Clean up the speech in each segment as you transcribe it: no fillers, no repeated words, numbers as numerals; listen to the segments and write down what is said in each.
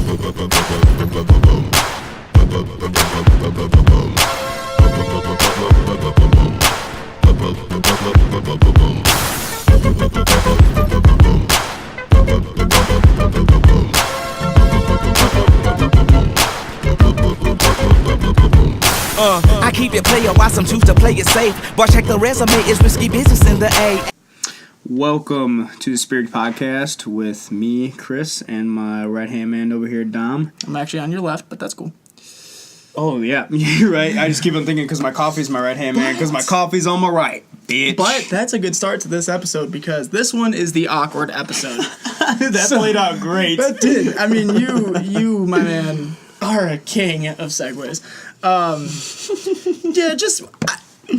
I keep it player while some choose to play it safe. Boy, check the resume, it's risky business in the A. Welcome to the Spirit Podcast with me, Chris, and my right-hand man over here, Dom. I'm actually on your left, but that's cool. Oh, yeah, you're right. I just keep on thinking because my coffee's my right-hand man, because my coffee's on my right, bitch. But that's a good start to this episode because this one is the awkward episode. That played out great. That did. I mean, you, my man, are a king of segues.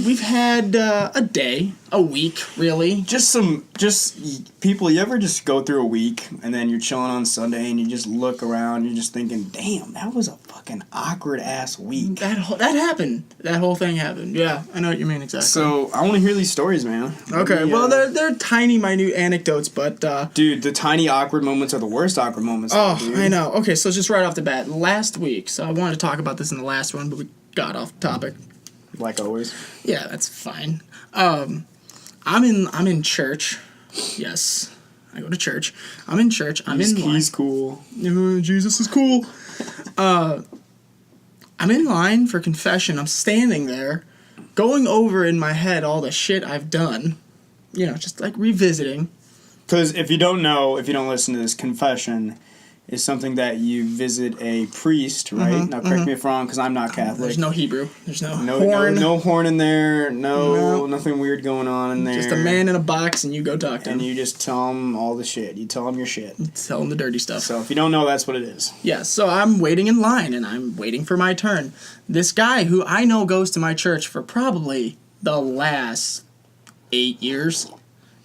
We've had a week, really. Just people, you ever just go through a week and then you're chilling on Sunday and you just look around, you're just thinking, damn, that was a fucking awkward-ass week. That happened. That whole thing happened. Yeah, I know what you mean exactly. So, I want to hear these stories, man. Okay, well, they're tiny, minute anecdotes, but... dude, the tiny awkward moments are the worst awkward moments. Oh, dude. I know. Okay, so just right off the bat, last week, so I wanted to talk about this in the last one, but we got off topic. Like always. Yeah, that's fine. I'm in church. Yes, I go to church. I'm in church. He's cool. Jesus is cool. I'm in line for confession. I'm standing there, going over in my head all the shit I've done. You know, just like revisiting. Because if you don't listen to this, confession is something that you visit a priest, right? Now, correct me if I'm wrong, because I'm not Catholic. There's no Hebrew. There's no horn. No horn in there. No, nothing weird going on in there. Just a man in a box, and you go talk to him. And you just tell him all the shit. You tell him your shit. You tell him the dirty stuff. So if you don't know, that's what it is. Yeah, so I'm waiting in line, and I'm waiting for my turn. This guy, who I know goes to my church for probably the last 8 years,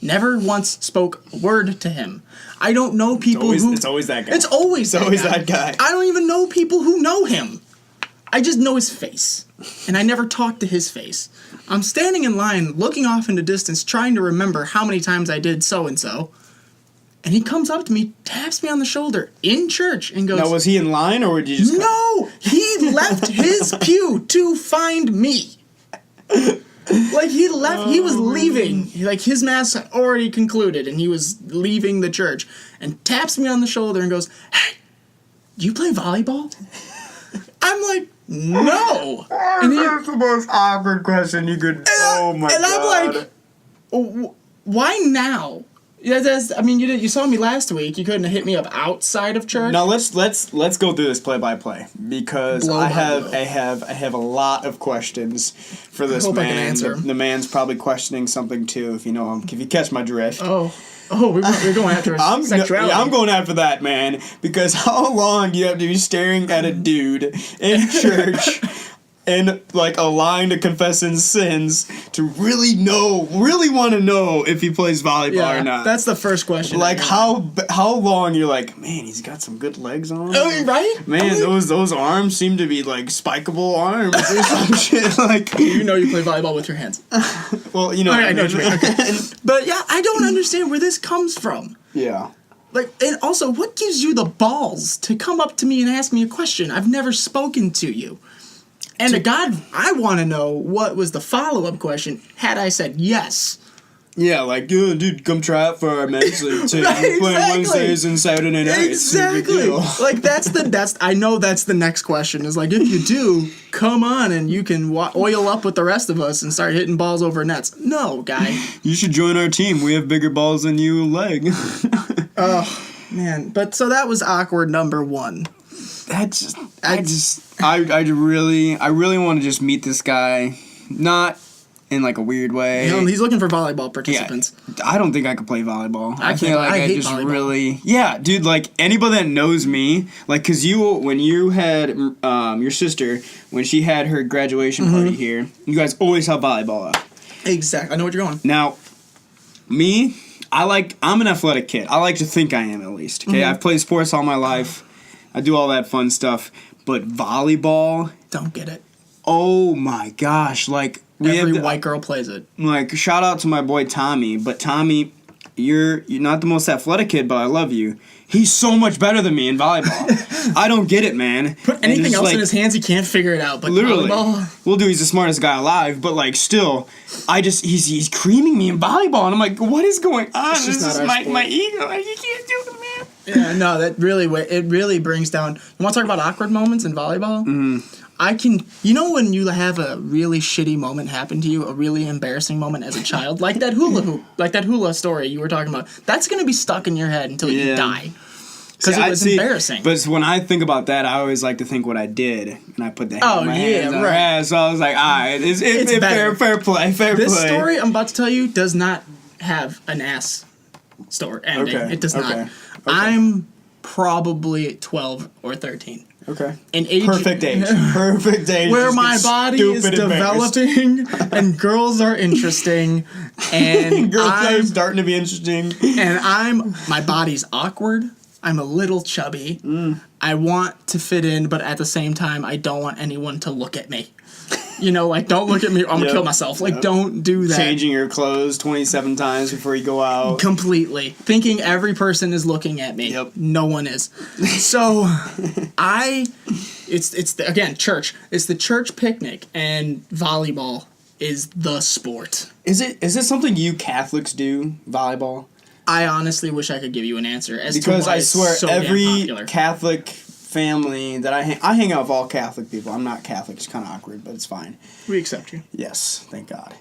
never once spoke a word to him. I don't know people It's always that guy. It's always that guy. I don't even know people who know him. I just know his face. And I never talked to his face. I'm standing in line, looking off into distance, trying to remember how many times I did so-and-so. And he comes up to me, taps me on the shoulder in church, and goes... Now, was he in line, or did you just... No! He left his pew to find me. Like, he left, he was leaving. Like, his mass already concluded, and he was leaving the church. And taps me on the shoulder and goes, "Hey, do you play volleyball?" I'm like, "No." And that's the most awkward question you could... Oh, my God. And I'm like, "Why now?" Yeah, you saw me last week. You couldn't have hit me up outside of church. Now let's go through this play by play because I have a lot of questions for this man. I can answer. The man's probably questioning something too. If you catch my drift. Oh, we're going after sexuality. I'm going after that, man. Because how long do you have to be staring at a dude in church? And, like, a line to confess his sins to really want to know if he plays volleyball or not. That's the first question. Like, how long you're like, man, he's got some good legs on him. Oh, right? Man, those arms seem to be, like, spikeable arms or some shit. Like, you know you play volleyball with your hands. Well, you know. I know what you mean. Okay. But, yeah, I don't understand where this comes from. Yeah. Like, and also, what gives you the balls to come up to me and ask me a question? I've never spoken to you. And to God, I want to know what was the follow-up question had I said yes. Yeah, like, yo, dude, come try out for our men's league team. Right, We're playing Wednesdays and Saturday nights. Exactly. Like, I know that's the next question. Is like, if you do, come on and you can oil up with the rest of us and start hitting balls over nets. No, guy. You should join our team. We have bigger balls than you leg. Oh, man. But so that was awkward number one. I really want to just meet this guy, not in like a weird way. You know, he's looking for volleyball participants. Yeah, I don't think I could play volleyball. I hate volleyball. Yeah, dude. Like anybody that knows me, like, cause when you had your sister when she had her graduation party here, you guys always have volleyball up. Exactly. I know what you're going. Now, me, I'm an athletic kid. I like to think I am at least. Okay, I've played sports all my life. I do all that fun stuff, but volleyball, don't get it. Oh my gosh! Like every white girl plays it. Like shout out to my boy Tommy, but Tommy, you're not the most athletic kid, but I love you. He's so much better than me in volleyball. I don't get it, man. Put anything else in his hands, he can't figure it out. But literally, volleyball. Well, dude, he's the smartest guy alive. But like, still, he's creaming me in volleyball, and I'm like, what is going on? It's just this is not our my ego. Like, you can't do it, man. Yeah, no, it really brings down. You want to talk about awkward moments in volleyball? You know when you have a really shitty moment happen to you, a really embarrassing moment as a child, like that hula story you were talking about. That's gonna be stuck in your head until you die, because it was embarrassing. But when I think about that, I always like to think what I did, and I put the my hands on her ass. So I was like, all right, it's fair play. This story I'm about to tell you does not have an ass story ending. Okay. It does not. Okay. I'm probably 12 or 13. Okay. Perfect age. Perfect age. Where my body is developing and girls are interesting and girls are starting to be interesting. And my body's awkward. I'm a little chubby. I want to fit in, but at the same time, I don't want anyone to look at me. You know, like, don't look at me, I'm gonna kill myself. Like, don't do that. Changing your clothes 27 times before you go out. Completely. Thinking every person is looking at me. Yep. No one is. So, again, church. It's the church picnic, and volleyball is the sport. Is it something you Catholics do, volleyball? I honestly wish I could give you an answer because I swear every Catholic family that I hang out with all Catholic people. I'm not Catholic. It's kind of awkward, but it's fine. We accept you. Yes, thank God.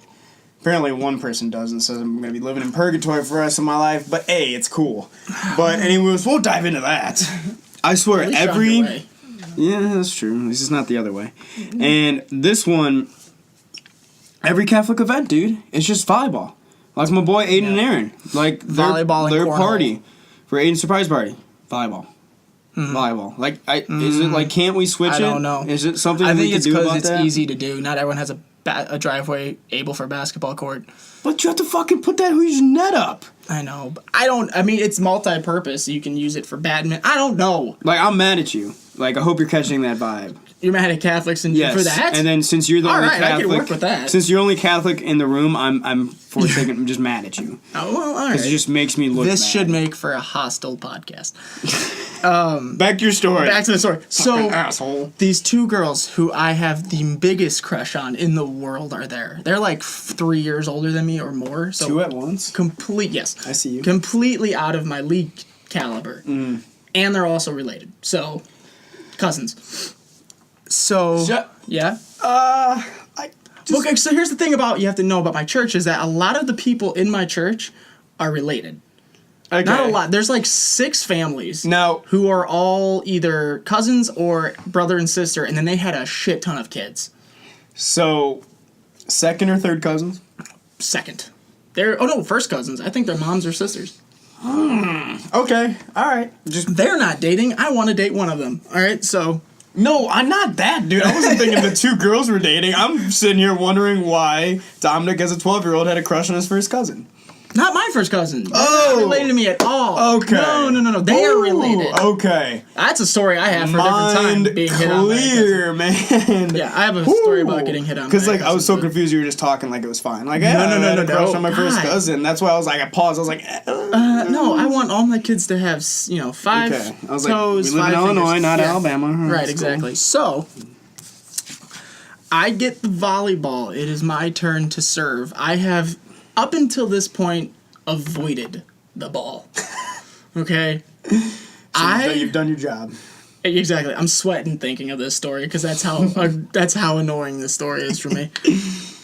Apparently one person doesn't, so I'm going to be living in purgatory for the rest of my life, but hey, it's cool. But anyways, we'll dive into that. I swear yeah, that's true. At least it's not the other way. And this one, every Catholic event, dude, it's just volleyball. Like my boy Aiden and Aaron. Like volleyball their party for Aiden's surprise party. Volleyball. Volleyball. Like, is it like, can't we switch it? I don't know. Is it something we can do about that? I think it's because it's easy to do. Not everyone has a driveway able for a basketball court. But you have to fucking put that huge net up. I know. But it's multi-purpose. You can use it for badminton. I don't know. Like, I'm mad at you. Like, I hope you're catching that vibe. You're mad at Catholics for that? And then since you're the only Catholic, I can work with that. Since you're only Catholic in the room, I'm just mad at you. Oh, well, all right. Because it just makes me look This mad. should make for a hostile podcast. Back to your story. Back to the story. So, asshole. These two girls who I have the biggest crush on in the world are there. They're like 3 years older than me or more. So two at once? Yes. I see you. Completely out of my league caliber. And they're also related. So, cousins. So, yeah. Okay, so here's the thing you have to know about my church is that a lot of the people in my church are related. Okay. Not a lot. There's like 6 families who are all either cousins or brother and sister, and then they had a shit ton of kids. So, second or third cousins? Second. First cousins. I think they're moms or sisters. Okay, all right. They're not dating. I want to date one of them. All right, so... No, I'm not that, dude. I wasn't thinking the 2 girls were dating. I'm sitting here wondering why Dominic, as a 12-year-old, had a crush on his first cousin. Not my first cousin. They're not related to me at all. Okay. No. They are related. Okay. That's a story I have for a different time. Being hit on by a cousin. Man. Yeah, I have a story about getting hit on. Because I was so confused. You were just talking like it was fine. Like, I had a crush on my first cousin. That's why I was like, I paused. I was like, no, I want all my kids to have 5 I was toes. We live in Illinois, not Alabama. Right, exactly. Cool. So, I get the volleyball. It is my turn to serve. I have, up until this point, avoided the ball. Okay? So you've done your job. Exactly. I'm sweating thinking of this story because that's how annoying this story is for me.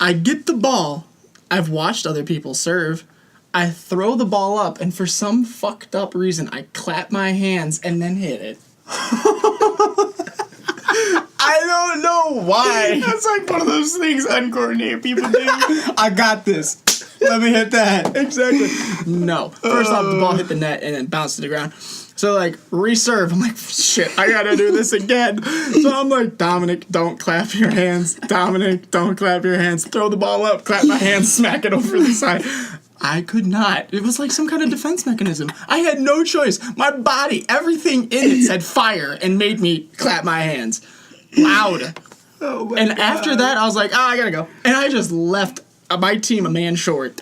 I get the ball. I've watched other people serve. I throw the ball up, and for some fucked up reason, I clap my hands and then hit it. I don't know why. That's like one of those things uncoordinated people do. I got this. Let me hit that. Exactly. No. First off, the ball hit the net and then bounced to the ground. So, reserve. I'm like, shit, I gotta do this again. So I'm like, Dominic, don't clap your hands. Dominic, don't clap your hands. Throw the ball up, clap my hands, smack it over the side. I could not. It was like some kind of defense mechanism. I had no choice. My body, everything in it said fire and made me clap my hands. Loud. Oh my God. After that, I was like, I gotta go. And I just left. my team a man short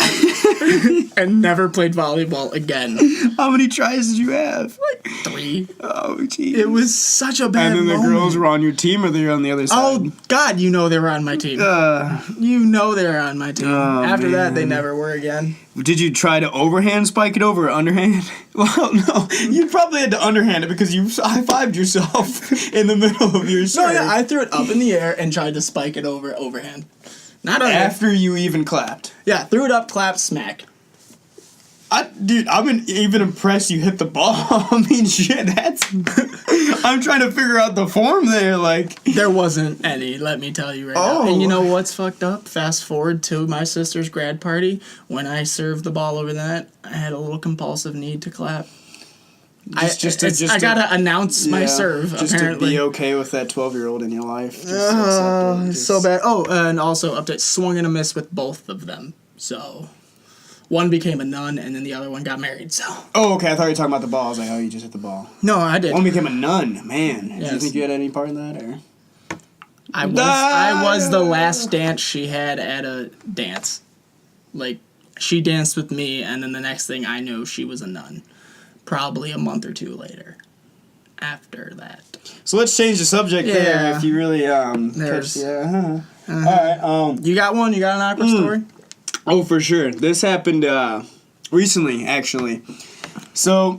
and never played volleyball again. How many tries did you have? 3. Oh, geez. It was such a bad And then the moment. girls were on your team, or they were on the other side? Oh, God, you know they were on my team. You know they were on my team. After that, they never were again. Did you try to overhand spike it over or underhand? Well, no. You probably had to underhand it because you high-fived yourself in the middle of your serve. No, yeah, I threw it up in the air and tried to spike it overhand. Not under. After you even clapped. Yeah, threw it up, clapped, smack. Dude, I'm even impressed you hit the ball. I mean, shit, that's... I'm trying to figure out the form there, like... There wasn't any, let me tell you right now. And you know what's fucked up? Fast forward to my sister's grad party. When I served the ball over the net, I had a little compulsive need to clap. I gotta announce my serve, just apparently. to be okay with that 12-year-old in your life. So bad. Oh, and also update, swung and a miss with both of them. So, one became a nun, and then the other one got married, so. Oh, okay, I thought you were talking about the ball. I was like, oh, you just hit the ball. No, I did. One became a nun, man. Yes. Do you think you had any part in that, or? I was the last dance she had at a dance. Like, she danced with me, and then the next thing I knew, she was a nun. Probably a month or 2 later. After that. So let's change the subject there. If you really There's. All right. You got one? You got an awkward story? Oh, for sure. This happened recently, actually. So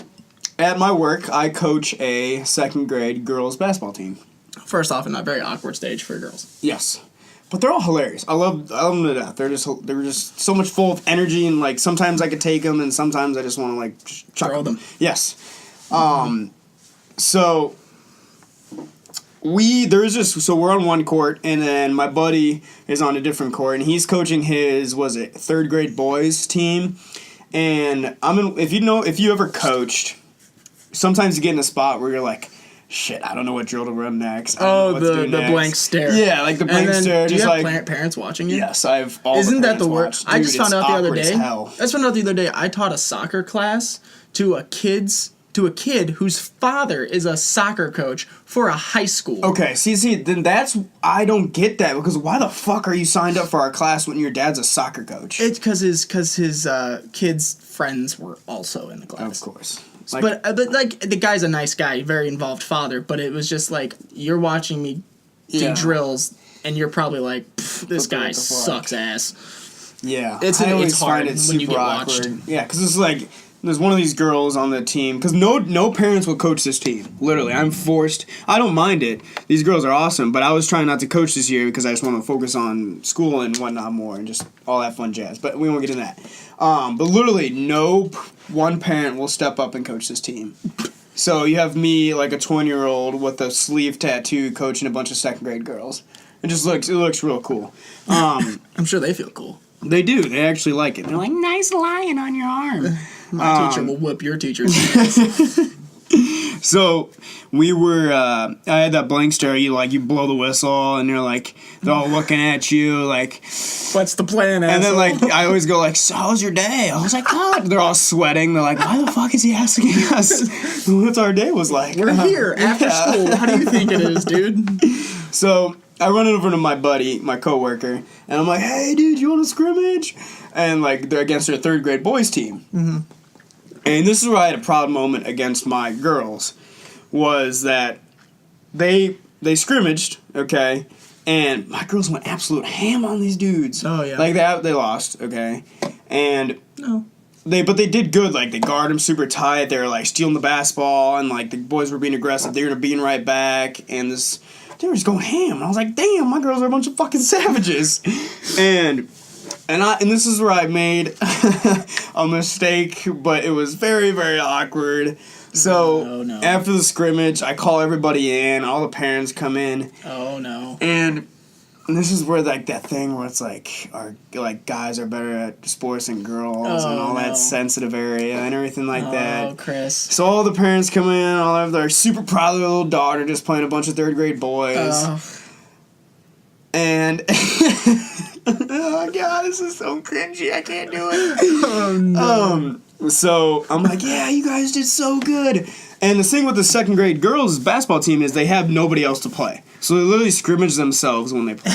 at my work, I coach a second grade girls basketball team. First off, in a very awkward stage for girls. Yes. But they're all hilarious. I love them to death. They're just so much full of energy, and like sometimes I could take them, and sometimes I just want to like just Throw them. Yes. So we're on one court, and then my buddy is on a different court, and he's coaching his third grade boys team, and if you ever coached, sometimes you get in a spot where you're like, shit, I don't know what drill to run next. The blank stare. Yeah, like the blank stare. Do you just have parents watching you? Yes, I have all Isn't the that the parents worst? watch. I Dude, just found out the other day. I taught a soccer class to a kid whose father is a soccer coach for a high school. Okay, see, then I don't get that, because why the fuck are you signed up for our class when your dad's a soccer coach? It's because his kids' friends were also in the class. Of course. But like the guy's a nice guy, very involved father. But it was just like, you're watching me do drills, and you're probably like, this guy sucks ass. Yeah, it's hard when you get watched. Yeah, because it's like there's one of these girls on the team, because no parents will coach this team. Literally, I'm forced. I don't mind it. These girls are awesome, but I was trying not to coach this year because I just want to focus on school and whatnot more, and just all that fun jazz. But we won't get into that. But literally, no one parent will step up and coach this team. So you have me, like a 20-year-old with a sleeve tattoo, coaching a bunch of second grade girls. It looks real cool. I'm sure they feel cool. They do. They actually like it. They're like, nice lion on your arm. My teacher will whip your teacher's ass. So we were, I had that blank stare, you blow the whistle, and they're all looking at you, like, what's the plan, and asshole? then, I always go, like, so how's your day? I was like, oh, they're all sweating, they're like, why the fuck is he asking us what our day was like? We're here after school. How do you think it is, dude? So I run over to my buddy, my coworker, and I'm like, hey, dude, you want to scrimmage? And, they're against their third grade boys team. Mm-hmm. And this is where I had a proud moment against my girls, was that they scrimmaged, okay, and my girls went absolute ham on these dudes. Oh, yeah. They lost, okay, and they did good. They guarded them super tight. They were stealing the basketball, and the boys were being aggressive. They were being right back, and they were just going ham. And I was like, damn, my girls are a bunch of fucking savages, and this is where I made a mistake, but it was very, very awkward. So, after the scrimmage, I call everybody in, all the parents come in. Oh, no. And this is where, that thing where it's guys are better at sports than girls, and all that sensitive area and everything that. Oh, Chris. So all the parents come in, they're super proud of their little daughter just playing a bunch of third grade boys. And... oh god, this is so cringy, I can't do it. Oh no. So I'm like, yeah, you guys did so good. And the thing with the second grade girls basketball team is they have nobody else to play. So they literally scrimmage themselves when they play.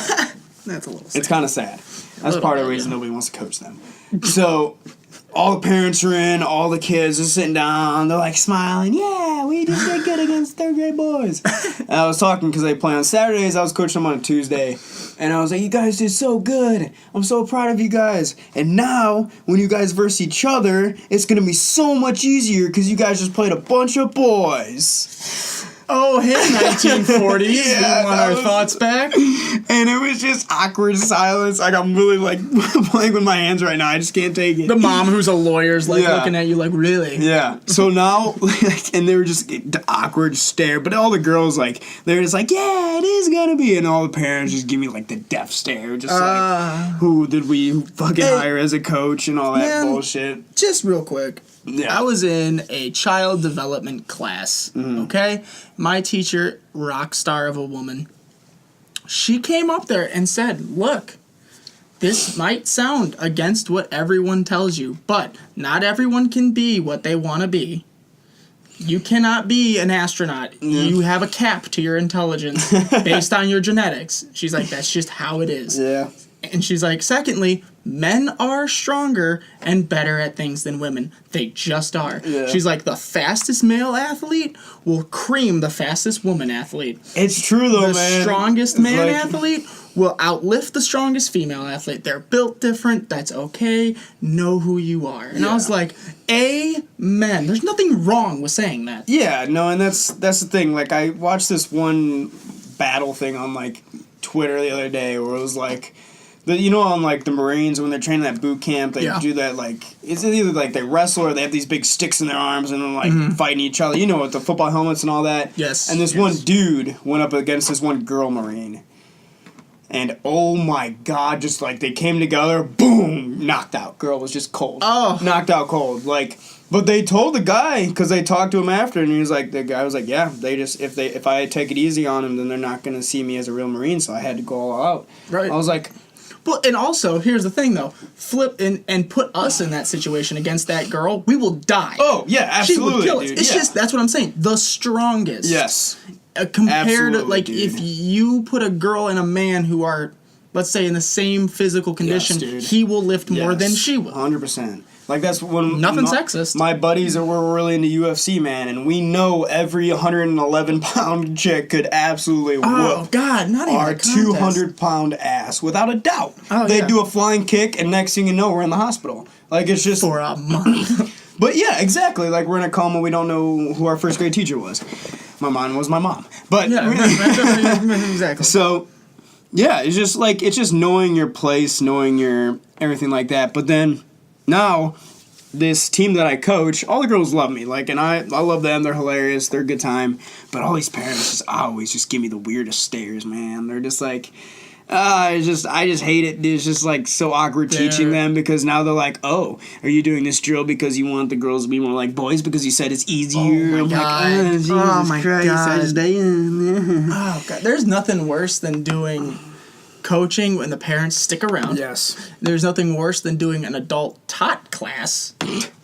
That's a little sad. It's kind of sad. That's little part of the bit, reason yeah. nobody wants to coach them. So all the parents are in, all the kids are sitting down, they're like smiling, yeah, we just did good against third grade boys. And I was talking because they play on Saturdays, I was coaching them on a Tuesday, and I was like, you guys did so good, I'm so proud of you guys. And now, when you guys verse each other, it's going to be so much easier because you guys just played a bunch of boys. Oh, hey, 1940s. Yeah, We want our thoughts back. And it was just awkward silence. Like, I'm really, like, playing with my hands right now. I just can't take it. The mom who's a lawyer's like Yeah. looking at you like, really? Yeah. So now, like, and they were just the awkward stare. But all the girls, like, they were just like, yeah, it is gonna be. And all the parents just give me, like, the death stare. Just like, who did we fucking hire as a coach and all that man. bullshit. Just real quick. Yeah. I was in a child development class, okay? My teacher, rock star of a woman, she came up there and said, look, this might sound against what everyone tells you, but not everyone can be what they want to be. You cannot be an astronaut. You have a cap to your intelligence based on your genetics. She's like, that's just how it is. Yeah. And she's like, secondly, men are stronger and better at things than women. They just are. Yeah. She's like, the fastest male athlete will cream the fastest woman athlete. It's true, though, The man. strongest It's man like- athlete will outlift the strongest female athlete. They're built different. That's okay. Know who you are. And I was like, amen. There's nothing wrong with saying that. Yeah, no, and that's the thing. Like, I watched this one battle thing on, like, Twitter the other day where it was like, you know, on like the Marines when they're training at boot camp, they do that like it's either like they wrestle or they have these big sticks in their arms and they're like fighting each other. You know, with the football helmets and all that. Yes. And this one dude went up against this one girl Marine, and oh my God, just like they came together, boom, knocked out. Girl was just cold. Oh. Knocked out cold. Like, but they told the guy because they talked to him after, and he was like, the guy was like, yeah, they just if I take it easy on him, then they're not gonna see me as a real Marine. So I had to go all out. Right. I was like. Well, and also, here's the thing, though. Flip and put us in that situation against that girl, we will die. Oh, yeah, absolutely, She would kill us. dude. It's yeah. just, that's what I'm saying. The strongest. Yes. Compared to, Absolutely, like, dude. if you put a girl and a man who are, let's say, in the same physical condition, dude. he will lift more Yes. than she will. 100%. Like, that's when... Nothing sexist. My buddies were really into UFC, man, and we know every 111-pound chick could absolutely Oh, whoop God, not even our a contest. 200-pound ass, without a doubt. Oh, They'd yeah. do a flying kick, and next thing you know, we're in the hospital. Like, it's just... For a month. But yeah, exactly. Like, we're in a coma, we don't know who our first grade teacher was. My mom was my mom. But... Yeah, exactly. So, yeah, it's just knowing your place, knowing your everything like that. But then, now, this team that I coach, all the girls love me. Like, and I love them. They're hilarious. They're a good time. But all these parents just always just give me the weirdest stares, man. They're just like, I just hate it. It's just like so awkward teaching them because now they're like, oh, are you doing this drill because you want the girls to be more like boys because you said it's easier? Oh, my God. Like, Jesus Oh, my Christ, God. I just, Oh, God. There's nothing worse than doing coaching when the parents stick around. Yes. There's nothing worse than doing an adult taught class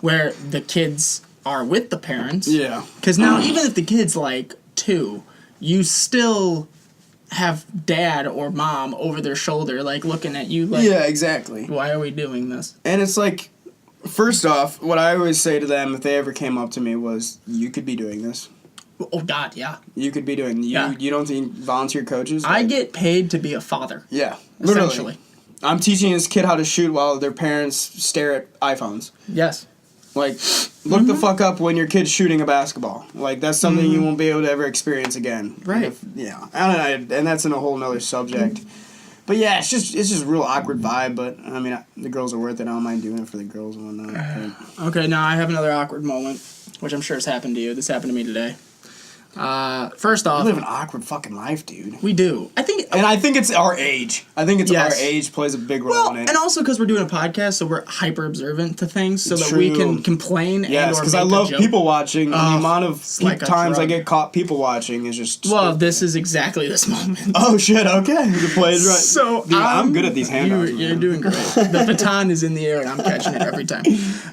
where the kids are with the parents. Yeah. Because now, even if the kid's like 2, you still have dad or mom over their shoulder, like looking at you like, Yeah, exactly. why are we doing this? And it's like, first off, what I always say to them if they ever came up to me was, you could be doing this. Oh, God, yeah. You could be doing, you don't think volunteer coaches? I Like, get paid to be a father. yeah, literally. Essentially. I'm teaching this kid how to shoot while their parents stare at iPhones. Yes. Like, look the fuck up when your kid's shooting a basketball. Like, that's something you won't be able to ever experience again. Right. And that's in a whole nother subject. But yeah, it's just real awkward vibe. But I mean, the girls are worth it. I don't mind doing it for the girls and whatnot. But. Okay, now I have another awkward moment, which I'm sure has happened to you. This happened to me today. First off, I live an awkward fucking life, dude. we do. I think it's our age. I think it's Yes. our age plays a big role well, in it. and also because we're doing a podcast, so we're hyper observant to things, so that True. we can complain. Yes, because because I love people watching. And the amount of like a times I drug. get caught people watching is just. Well, this is exactly this moment. Oh shit! Okay, the play is right. So Dude, I'm good at these handouts. You're man. doing great. The baton is in the air, and I'm catching it every time.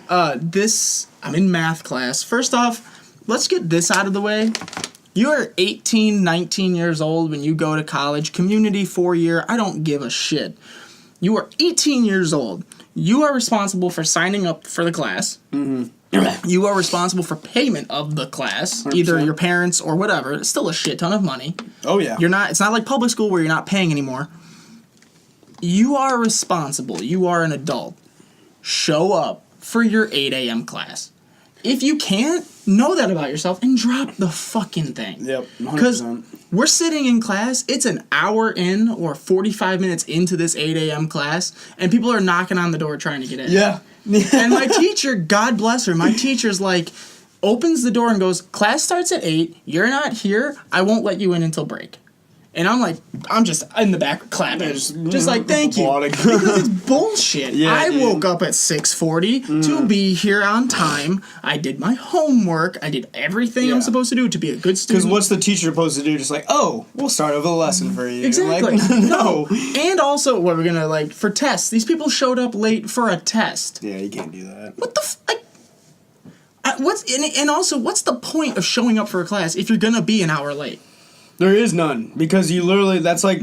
I'm in math class. First off, let's get this out of the way. You're 18, 19 years old when you go to college, community 4-year, I don't give a shit. You are 18 years old. You are responsible for signing up for the class. You are responsible for payment of the class, 100%. either your parents or whatever. It's still a shit ton of money. Oh, yeah. It's not like public school where you're not paying anymore. You are responsible. You are an adult. Show up for your 8 a.m. class. If you can't, know that about yourself and drop the fucking thing. Yep, 100%. Because we're sitting in class, it's an hour in or 45 minutes into this 8 a.m. class, and people are knocking on the door trying to get in. Yeah. And my teacher, God bless her, my teacher's like, opens the door and goes, class starts at 8, you're not here, I won't let you in until break. And I'm just in the back clapping, just like, thank you. Because it's bullshit. Yeah, I dude. woke up at 6:40 to be here on time. I did my homework. I did everything I'm supposed to do to be a good student. Because what's the teacher supposed to do? Just like, oh, we'll start over the lesson for you. Exactly. Like, no. And also, what we're gonna, like, for tests, these people showed up late for a test. Yeah, you can't do that. What the and also, what's the point of showing up for a class if you're gonna be an hour late? There is none. Because you literally, that's like,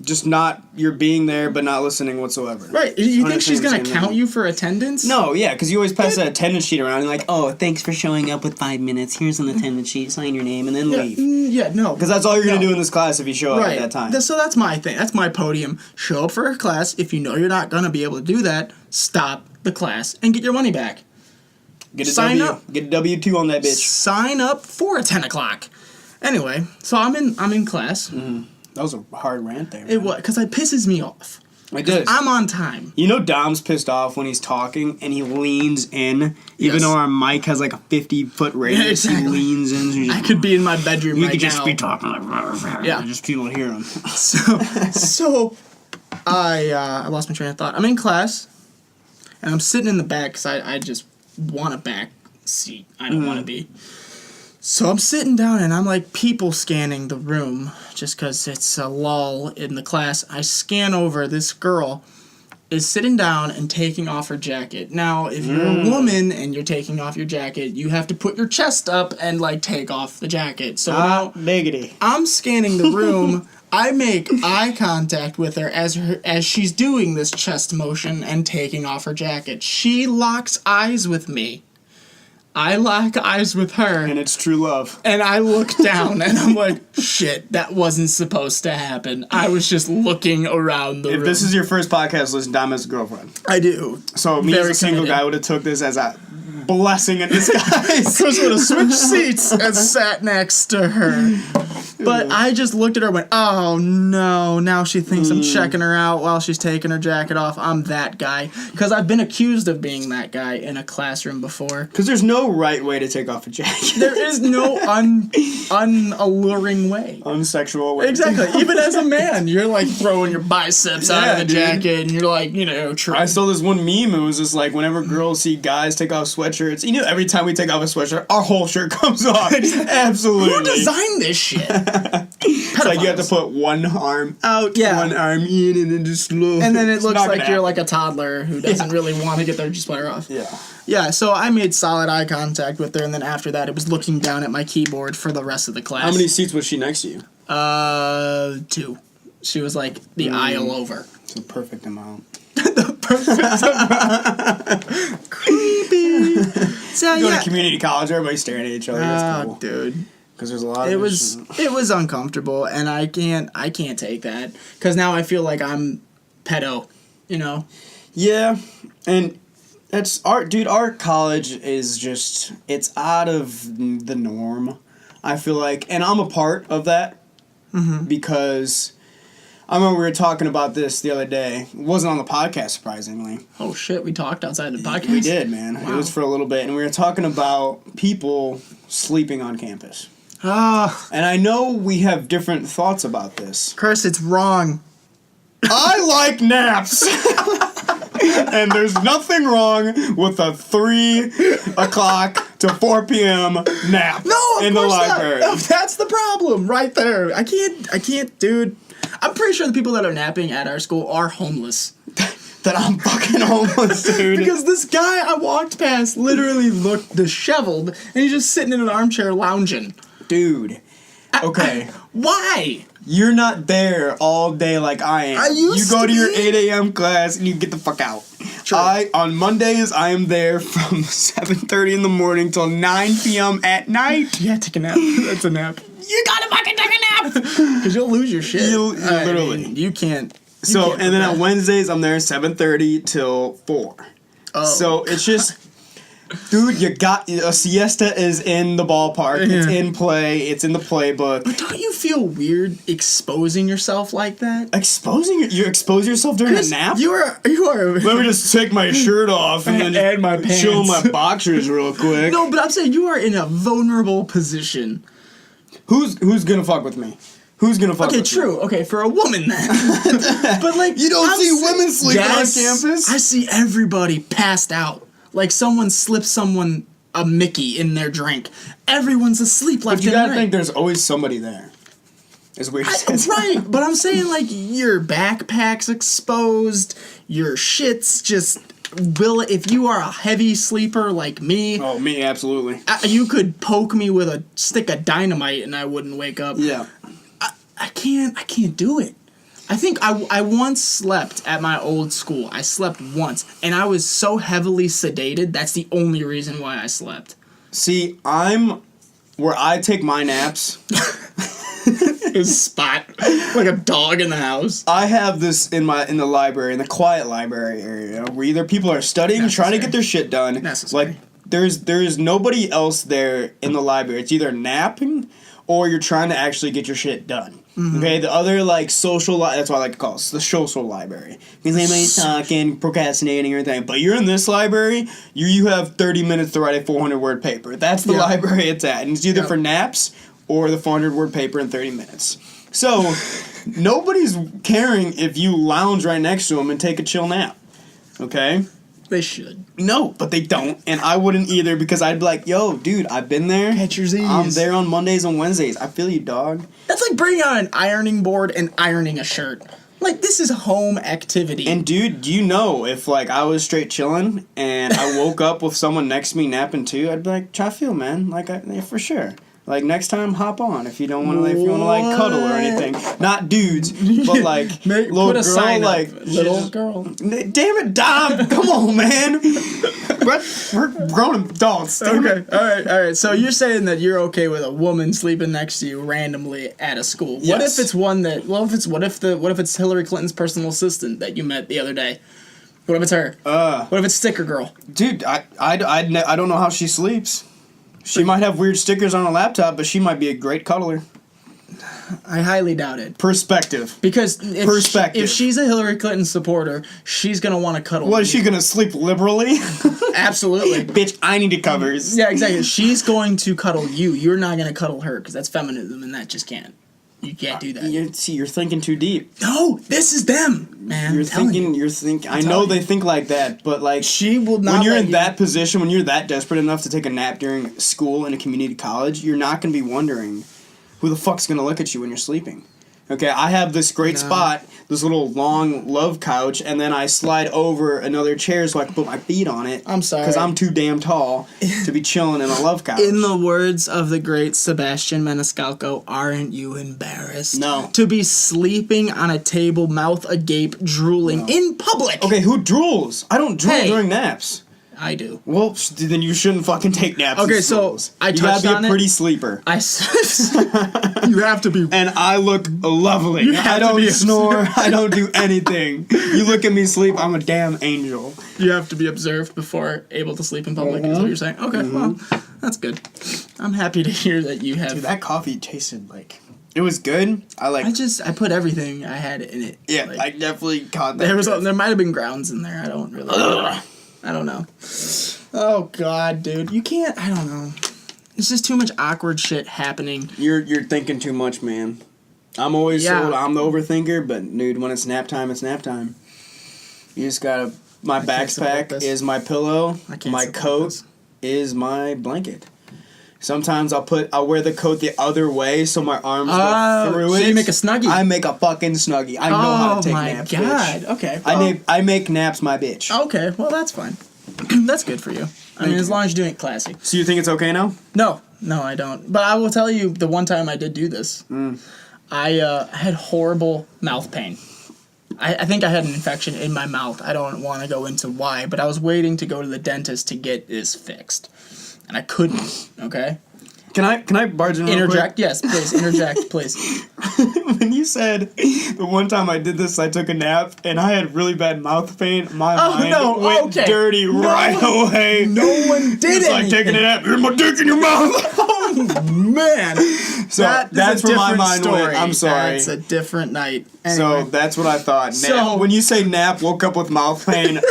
just not, you're being there but not listening whatsoever. Right. You think she's gonna 100% count you for attendance? No, yeah, because you always pass that attendance sheet around and like, oh, thanks for showing up with 5 minutes. Here's an attendance sheet. Sign your name and then leave. Yeah, no. Because that's all you're going to do in this class if you show up Right. at that time. So that's my thing. That's my podium. Show up for a class. If you know you're not gonna be able to do that, stop the class and get your money back. Get a Sign W. up. Get a W-2 on that bitch. Sign up for 10 o'clock. Anyway, so I'm in class. That was a hard rant there. It was because it pisses me off. It does. I'm on time. You know Dom's pissed off when he's talking and he leans in, even Yes. though our mic has like a 50-foot radius. exactly. He leans in. So he's I just, could be in my bedroom you right could just now. be talking like, Yeah. just people hear him. So I lost my train of thought. I'm in class, and I'm sitting in the back because I just want a back seat. I don't want to be. So I'm sitting down, and I'm like people scanning the room just because it's a lull in the class. I scan over. This girl is sitting down and taking off her jacket. Now, if you're a woman and you're taking off your jacket, you have to put your chest up and like take off the jacket. So now Negative. I'm scanning the room. I make eye contact with her as she's doing this chest motion and taking off her jacket. She locks eyes with me. I lock eyes with her. And it's true love. And I look down and I'm like, shit, that wasn't supposed to happen. I was just looking around the room. If this is your first podcast, listen, Dom has a girlfriend. I do. So me Very as a single committed. guy would have took this as a blessing in disguise. Chris would have switched seats and sat next to her. But I just looked at her and went, oh no, now she thinks I'm checking her out while she's taking her jacket off. I'm that guy. Because I've been accused of being that guy in a classroom before. Because there's no right way to take off a jacket. There is no unalluring way. Unsexual way. Exactly. Even as a man, you're like throwing your biceps out of the dude. jacket and you're like, I saw this one meme. It was just like whenever girls see guys take off sweatshirts, every time we take off a sweatshirt, our whole shirt comes off. Absolutely. who designed this shit? It's like you have to put one arm out, one arm in, and then just slow. And then it It's looks not like gonna you're happen. like a toddler who doesn't really want to get their sweater off. Yeah. Yeah, so I made solid eye contact with her, and then after that, it was looking down at my keyboard for the rest of the class. How many seats was she next to you? 2. She was like the aisle over. It's the perfect amount. Creepy. So You go yeah. to community college, everybody's staring at each other. That's cool. Dude. Because there's a lot of It was uncomfortable, and I can't take that because now I feel like I'm pedo, Yeah, and that's our college is just, it's out of the norm, I feel like, and I'm a part of that because I remember we were talking about this the other day. It wasn't on the podcast, surprisingly. Oh shit, we talked outside the podcast. We did, man. Wow. It was for a little bit, and we were talking about people sleeping on campus. Ah, And I know we have different thoughts about this. Chris, it's wrong. I like naps. And there's nothing wrong with a 3 o'clock to 4 p.m. nap No, of in the course not. library. No, that's the problem right there. I can't, dude. I'm pretty sure the people that are napping at our school are homeless. That I'm fucking homeless, dude. Because this guy I walked past literally looked disheveled, and he's just sitting in an armchair lounging. Dude, Okay. Why? You're not there all day like I am. I used You go to to your be. 8 a.m. class and you get the fuck out. True. On Mondays, I am there from 7:30 in the morning till 9 p.m. at night. Yeah, take a nap. That's a nap. You gotta fucking take a nap! Because you'll lose your shit. Literally. You can't. So, can't and then do at that. Wednesdays, I'm there 7:30 till 4. Oh. So, it's just... Dude, you got... A siesta is in the ballpark. It's Yeah. in play. It's in the playbook. But don't you feel weird exposing yourself like that? You expose yourself during a nap? You are. Let me just take my shirt off and then just And my chill pants. my boxers real quick. No, but I'm saying you are in a vulnerable position. Who's gonna fuck with me? Who's gonna fuck Okay, with me? true. Okay, for a woman then. But like You don't I'm see se- women sleeping on Yes, campus? I see everybody passed out. Like someone slipped someone a Mickey in their drink. Everyone's asleep left But you and gotta right. think there's always somebody there. As weird as it Right, but I'm saying like your backpack's exposed, your shit's just if you are a heavy sleeper like me, Oh, me, absolutely. you could poke me with a stick of dynamite and I wouldn't wake up. Yeah. I can't do it. I think I once slept at my old school. I slept once and I was so heavily sedated, that's the only reason why I slept. See, I'm where I take my naps. His spot like a dog in the house. I have this in the library, in the quiet library area, where either people are studying, trying to get their shit done. Necessary. Like there's nobody else there in the library. It's either napping or you're trying to actually get your shit done. Mm-hmm. Okay, the other like social that's what I like to call it, the social library. Because anybody's talking, procrastinating or anything. But you're in this library, you have 30 minutes to write a 400-word paper. That's the Yeah. library it's at. And it's either Yep. for naps or the 400-word paper in 30 minutes. So, nobody's caring if you lounge right next to them and take a chill nap. Okay? They should. No, but they don't, and I wouldn't either because I'd be like, yo, dude, I've been there. Catch your Z's. I'm there on Mondays and Wednesdays. I feel you, dog. That's like bringing out an ironing board and ironing a shirt. Like, this is home activity. And dude, do you know if like I was straight chilling and I woke up with someone next to me napping too, I'd be like, "Try feel, man. Like, yeah, for sure. Like next time, hop on if you don't want to. If you want to like cuddle or anything, not dudes, but like little put a girl, sign like up. Little girl. Damn it, Dom! Come on, man. We're grown adults. Damn it. Okay, all right. So you're saying that you're okay with a woman sleeping next to you randomly at a school? What Yes. if it's one that? Well, what if it's Hillary Clinton's personal assistant that you met the other day? What if it's her? What if it's Sticker Girl? Dude, I don't know how she sleeps. She might have weird stickers on her laptop, but she might be a great cuddler. I highly doubt it. Perspective. Because Perspective. if she's a Hillary Clinton supporter, she's gonna want to cuddle. What, is she gonna sleep liberally? Absolutely. Bitch, I need the covers. Yeah, exactly. She's going to cuddle you. You're not gonna cuddle her because that's feminism, and that just can't. You can't do that. You're thinking too deep. No, this is them, man. You're I'm telling thinking. you. You're thinking. I telling know you. they think like that, but like She will not. when you're let in you- that position, when you're that desperate enough to take a nap during school in a community college, you're not gonna be wondering who the fuck's gonna look at you when you're sleeping. Okay, I have this great spot, this little long love couch, and then I slide over another chair so I can put my feet on it. I'm sorry. Because I'm too damn tall to be chilling in a love couch. In the words of the great Sebastian Maniscalco, aren't you embarrassed? No. To be sleeping on a table, mouth agape, drooling in public. Okay, who drools? I don't drool Hey. during naps. I do. Well, then you shouldn't fucking take naps. Okay, in so schools. I you gotta touched be on a it. pretty sleeper. You have to be. And I look lovely. You have I to don't be- snore. I don't do anything. You look at me sleep, I'm a damn angel. You have to be observed before able to sleep in public. Is what you're saying? Okay, well, that's good. I'm happy to hear that you have. Dude, that coffee tasted like it was good. I put everything I had in it. Yeah, Like, I definitely caught that. there might have been grounds in there. I don't really. I don't know. Oh God, dude, you can't. I don't know. It's just too much awkward shit happening. You're thinking too much, man. I'm always Yeah. I'm the overthinker, but dude, when it's nap time, it's nap time. You just gotta. My can't support backpack this. is my pillow. I can't My support coat this. is my blanket. Sometimes I'll wear the coat the other way so my arms go through so it. you make a snuggie. I make a fucking snuggie. I know how to take my naps, God. bitch. Okay. Well, I make naps my bitch. okay. Well, that's fine. That's good for you. I mean, as long as you're doing it classy. So you think it's okay now? No, No, I don't. But I will tell you, the one time I did do this, I had horrible mouth pain. I think I had an infection in my mouth. I don't want to go into why, but I was waiting to go to the dentist to get this fixed. And I couldn't, okay? Can I barge in real Interject? quick? Yes, please. Interject, please. When you said the one time I did this, I took a nap and I had really bad mouth pain. My mind went dirty right away. No one did It's like taking a nap. Here's my dick in your mouth. Oh, man. So that's where my mind went. I'm sorry. That's a different night. So Anyway. that's what I thought. So- When you say nap, woke up with mouth pain.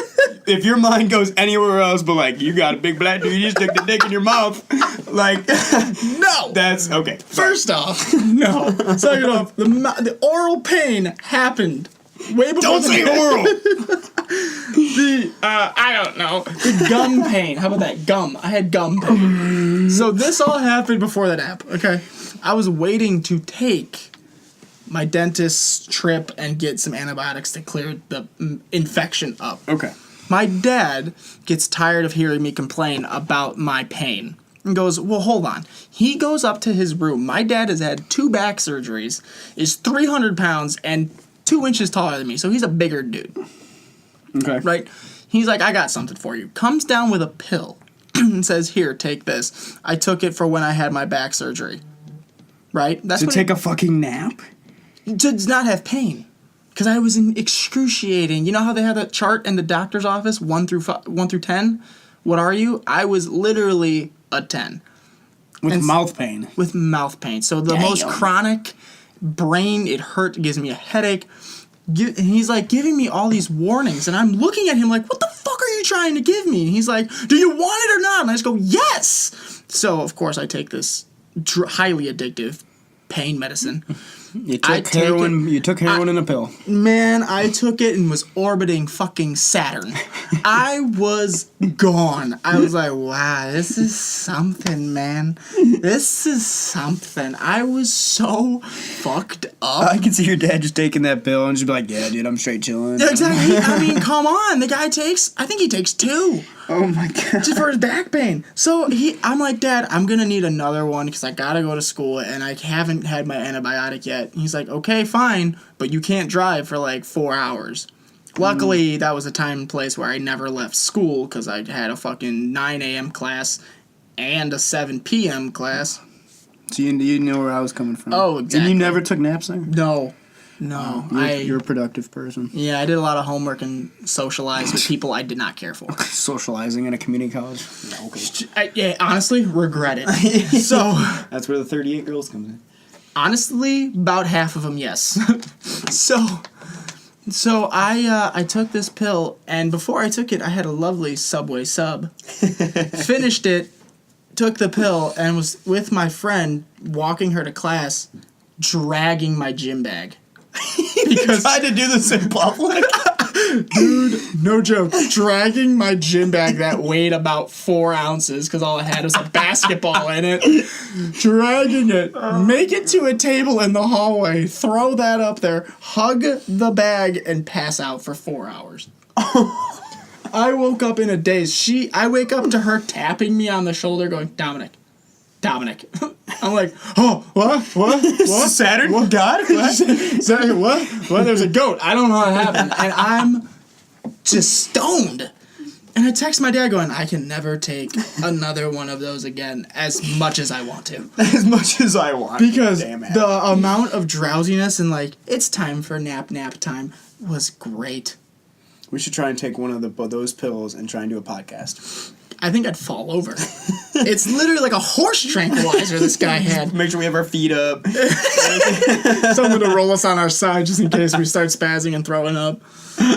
If your mind goes anywhere else, but like you got a big black dude, you stick the dick in your mouth, like No. that's okay. First off, no. Second off, the oral pain happened way before. Don't say oral. I don't know. The gum pain. How about that? Gum. I had gum pain. So this all happened before that nap. Okay. I was waiting to take my dentist's trip and get some antibiotics to clear the infection up. Okay. My dad gets tired of hearing me complain about my pain and goes, well, hold on. He goes up to his room. My dad has had 2 back surgeries, is 300 pounds, and 2 inches taller than me, so he's a bigger dude. Okay. Right? He's like, I got something for you. Comes down with a pill and says, here, take this. I took it for when I had my back surgery. Right? That's To what take a fucking nap? to not have pain. Because I was in excruciating. You know how they have that chart in the doctor's office, 1 through 10? What are you? I was literally a 10. With mouth pain. With mouth pain. So the most chronic brain, it hurt, gives me a headache. And he's like giving me all these warnings. And I'm looking at him like, what the fuck are you trying to give me? And he's like, do you want it or not? And I just go, yes! So, of course, I take this highly addictive pain medicine. You took heroin. You took heroin in a pill. Man, I took it and was orbiting fucking Saturn. I was gone. I was like, wow, this is something, man. This is something. I was so fucked up. I can see your dad just taking that pill and just be like, yeah, dude, I'm straight chilling. Exactly. I mean, come on. The guy I think he takes 2. Oh my god. Just for his back pain. So I'm like, Dad, I'm going to need another one because I got to go to school and I haven't had my antibiotic yet. And he's like, okay, fine, but you can't drive for like 4 hours. Luckily, that was a time and place where I never left school because I had a fucking 9 a.m. class and a 7 p.m. class. So you know where I was coming from. Oh, exactly. And you never took naps there? No. You're a productive person. Yeah, I did a lot of homework and socialized with people I did not care for. Socializing in a community college? No, okay. Honestly, regret it. So That's where the 38 girls come in. honestly, about half of them, yes. So I took this pill, and before I took it, I had a lovely Subway sub. Finished it, took the pill, and was with my friend walking her to class, dragging my gym bag. Because I had to do this in public. Dude, no joke. Dragging my gym bag that weighed about 4 ounces because all it had was a basketball in it. Dragging it. Make it to a table in the hallway. Throw that up there. Hug the bag and pass out for 4 hours. I woke up in a daze. I wake up to her tapping me on the shoulder going, Dominic. I'm like, oh, what? Saturn? What? God? What? What? There's a goat. I don't know how it happened. And I'm just stoned. And I text my dad going, I can never take another one of those again as much as I want to. As much as I want. Because Damn it. the amount of drowsiness and like, it's time for nap time was great. We should try and take one of those pills and try and do a podcast. I think I'd fall over. It's literally like a horse tranquilizer this guy had. Make sure we have our feet up. Something to roll us on our side just in case we start spazzing and throwing up.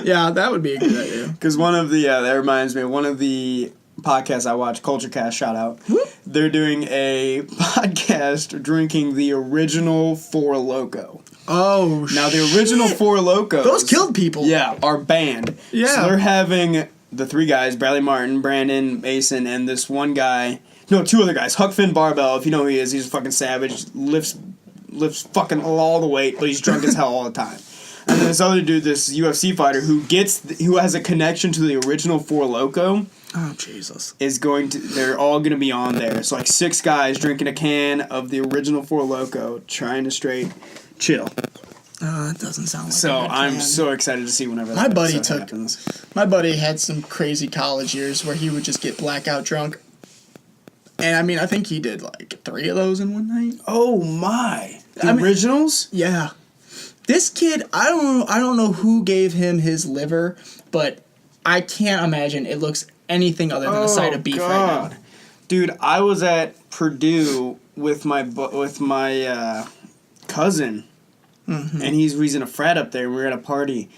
Yeah, that would be a good idea. Because that reminds me, one of the podcasts I watch, Culture Cast, shout out, they're doing a podcast drinking the original Four Loko. Oh, Now, the original Four Locos. Those killed people. Yeah, are banned. Yeah. So they're having the 3 guys, Bradley Martin, Brandon Mason, and this one guy, 2 other guys, Huck Finn Barbell, if you know who he is, he's a fucking savage, lifts fucking all the weight, but he's drunk as hell all the time. And then this other dude, this UFC fighter, who has a connection to the original Four Loko, Oh, Jesus. They're all gonna be on there. So like 6 guys drinking a can of the original Four Loko, trying to straight chill. That doesn't sound like So a good I'm plan. so excited to see whenever My that buddy episode took- happens. My buddy had some crazy college years where he would just get blackout drunk. And I mean, I think he did like 3 of those in one night. Oh my! I mean- Originals? Yeah. This kid, I don't know who gave him his liver, but I can't imagine it looks anything other than a side of beef right now. Dude, I was at Purdue with my cousin, and he's in a frat up there. And we were at a party,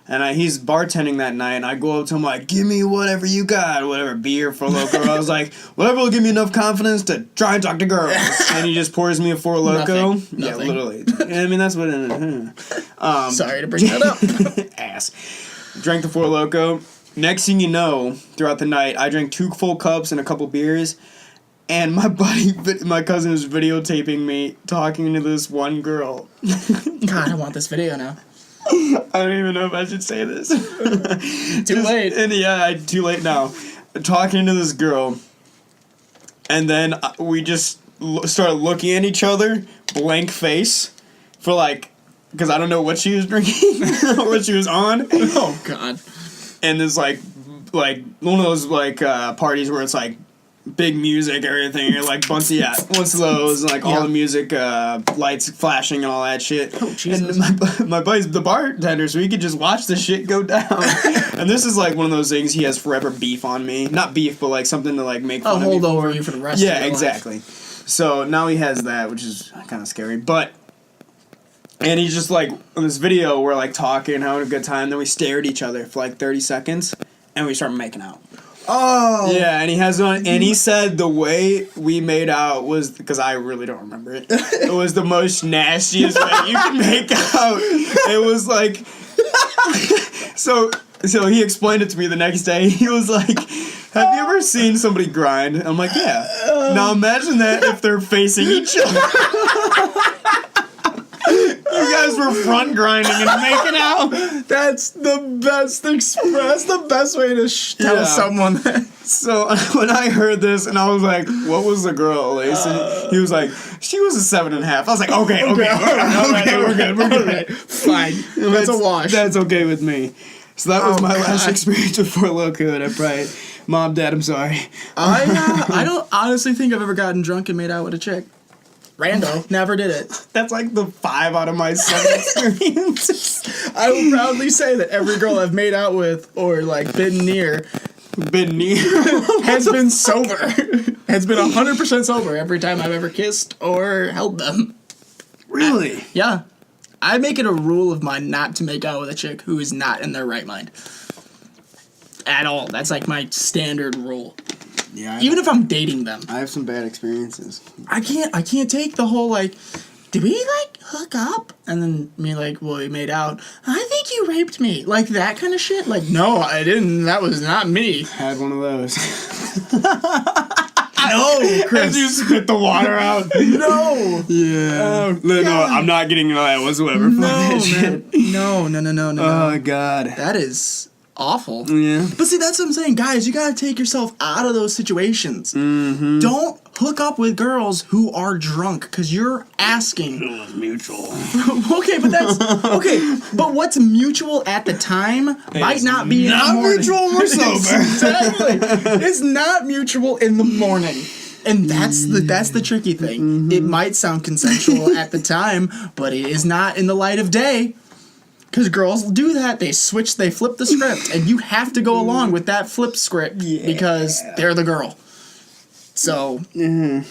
and he's bartending that night. And I go up to him like, "Give me whatever you got, whatever beer for Loco." I was like, "Whatever will give me enough confidence to try and talk to girls." And he just pours me a Four Loco. Nothing. Yeah, literally. I mean, that's what. Sorry to bring that up. Ass. Drank the Four Loko. Next thing you know, throughout the night, I drank 2 full cups and a couple beers, and my cousin was videotaping me talking to this one girl. God, I want this video now. I don't even know if I should say this. Too late. And too late now. Talking to this girl, and then we just started looking at each other, blank face, for like, because I don't know what she was drinking or what she was on. Oh, God. And it's like one of those parties where it's like big music, everything, or like bunch of those, and like all the music, lights flashing and all that shit. Oh, Jesus. And my buddy's the bartender, so he could just watch the shit go down. And this is like one of those things, he has forever beef on me. Not beef, but like something to like make fun of me. Hold over you for the rest of your life. Yeah, exactly. So now he has that, which is kind of scary. And he's just like, in this video, we're like talking, having a good time, then we stare at each other for like 30 seconds, and we start making out. Oh. Yeah, and he has on, and he said the way we made out was, because I really don't remember it, it was the most nastiest way you can make out. It was like, so he explained it to me the next day. He was like, "Have you ever seen somebody grind?" I'm like, "Yeah." Now imagine that if they're facing each other. You guys were front grinding and making out. That's the best That's the best way to tell someone that. So when I heard this, and I was like, "What was the girl, Lace?" And he was like, "She was a 7.5." I was like, "Okay, we're good. Right. Fine. That's a wash. That's okay with me." So that was my last experience with Four Loko, and I probably, Mom, Dad, I'm sorry. I don't honestly think I've ever gotten drunk and made out with a chick. Rando. Never did it. That's like the 5 out of my 7 experiences. I will proudly say that every girl I've made out with or like been near has been sober. Has been 100% sober every time I've ever kissed or held them. Really? Yeah. I make it a rule of mine not to make out with a chick who is not in their right mind. At all. That's like my standard rule. Yeah. Even if I'm dating them. I have some bad experiences. I can't take the whole like, did we like hook up? And then me like, well, we made out. I think you raped me. Like that kind of shit. Like, no, I didn't. That was not me. Had one of those. No, Chris. As you spit the water out. No. Yeah. No, I'm not getting into that whatsoever. No, man. No. Oh, God. That is awful. Yeah. But see, that's what I'm saying. Guys, you gotta take yourself out of those situations. Mm-hmm. Don't hook up with girls who are drunk, because you're asking. It was mutual. Okay, but that's... Okay, but what's mutual at the time might not be in the Not morning. mutual when we're sober. Exactly. It's not mutual in the morning. And that's the tricky thing. Mm-hmm. It might sound consensual at the time, but it is not in the light of day. Because girls do that. They flip the script, and you have to go along with that flip script because they're the girl. So, we're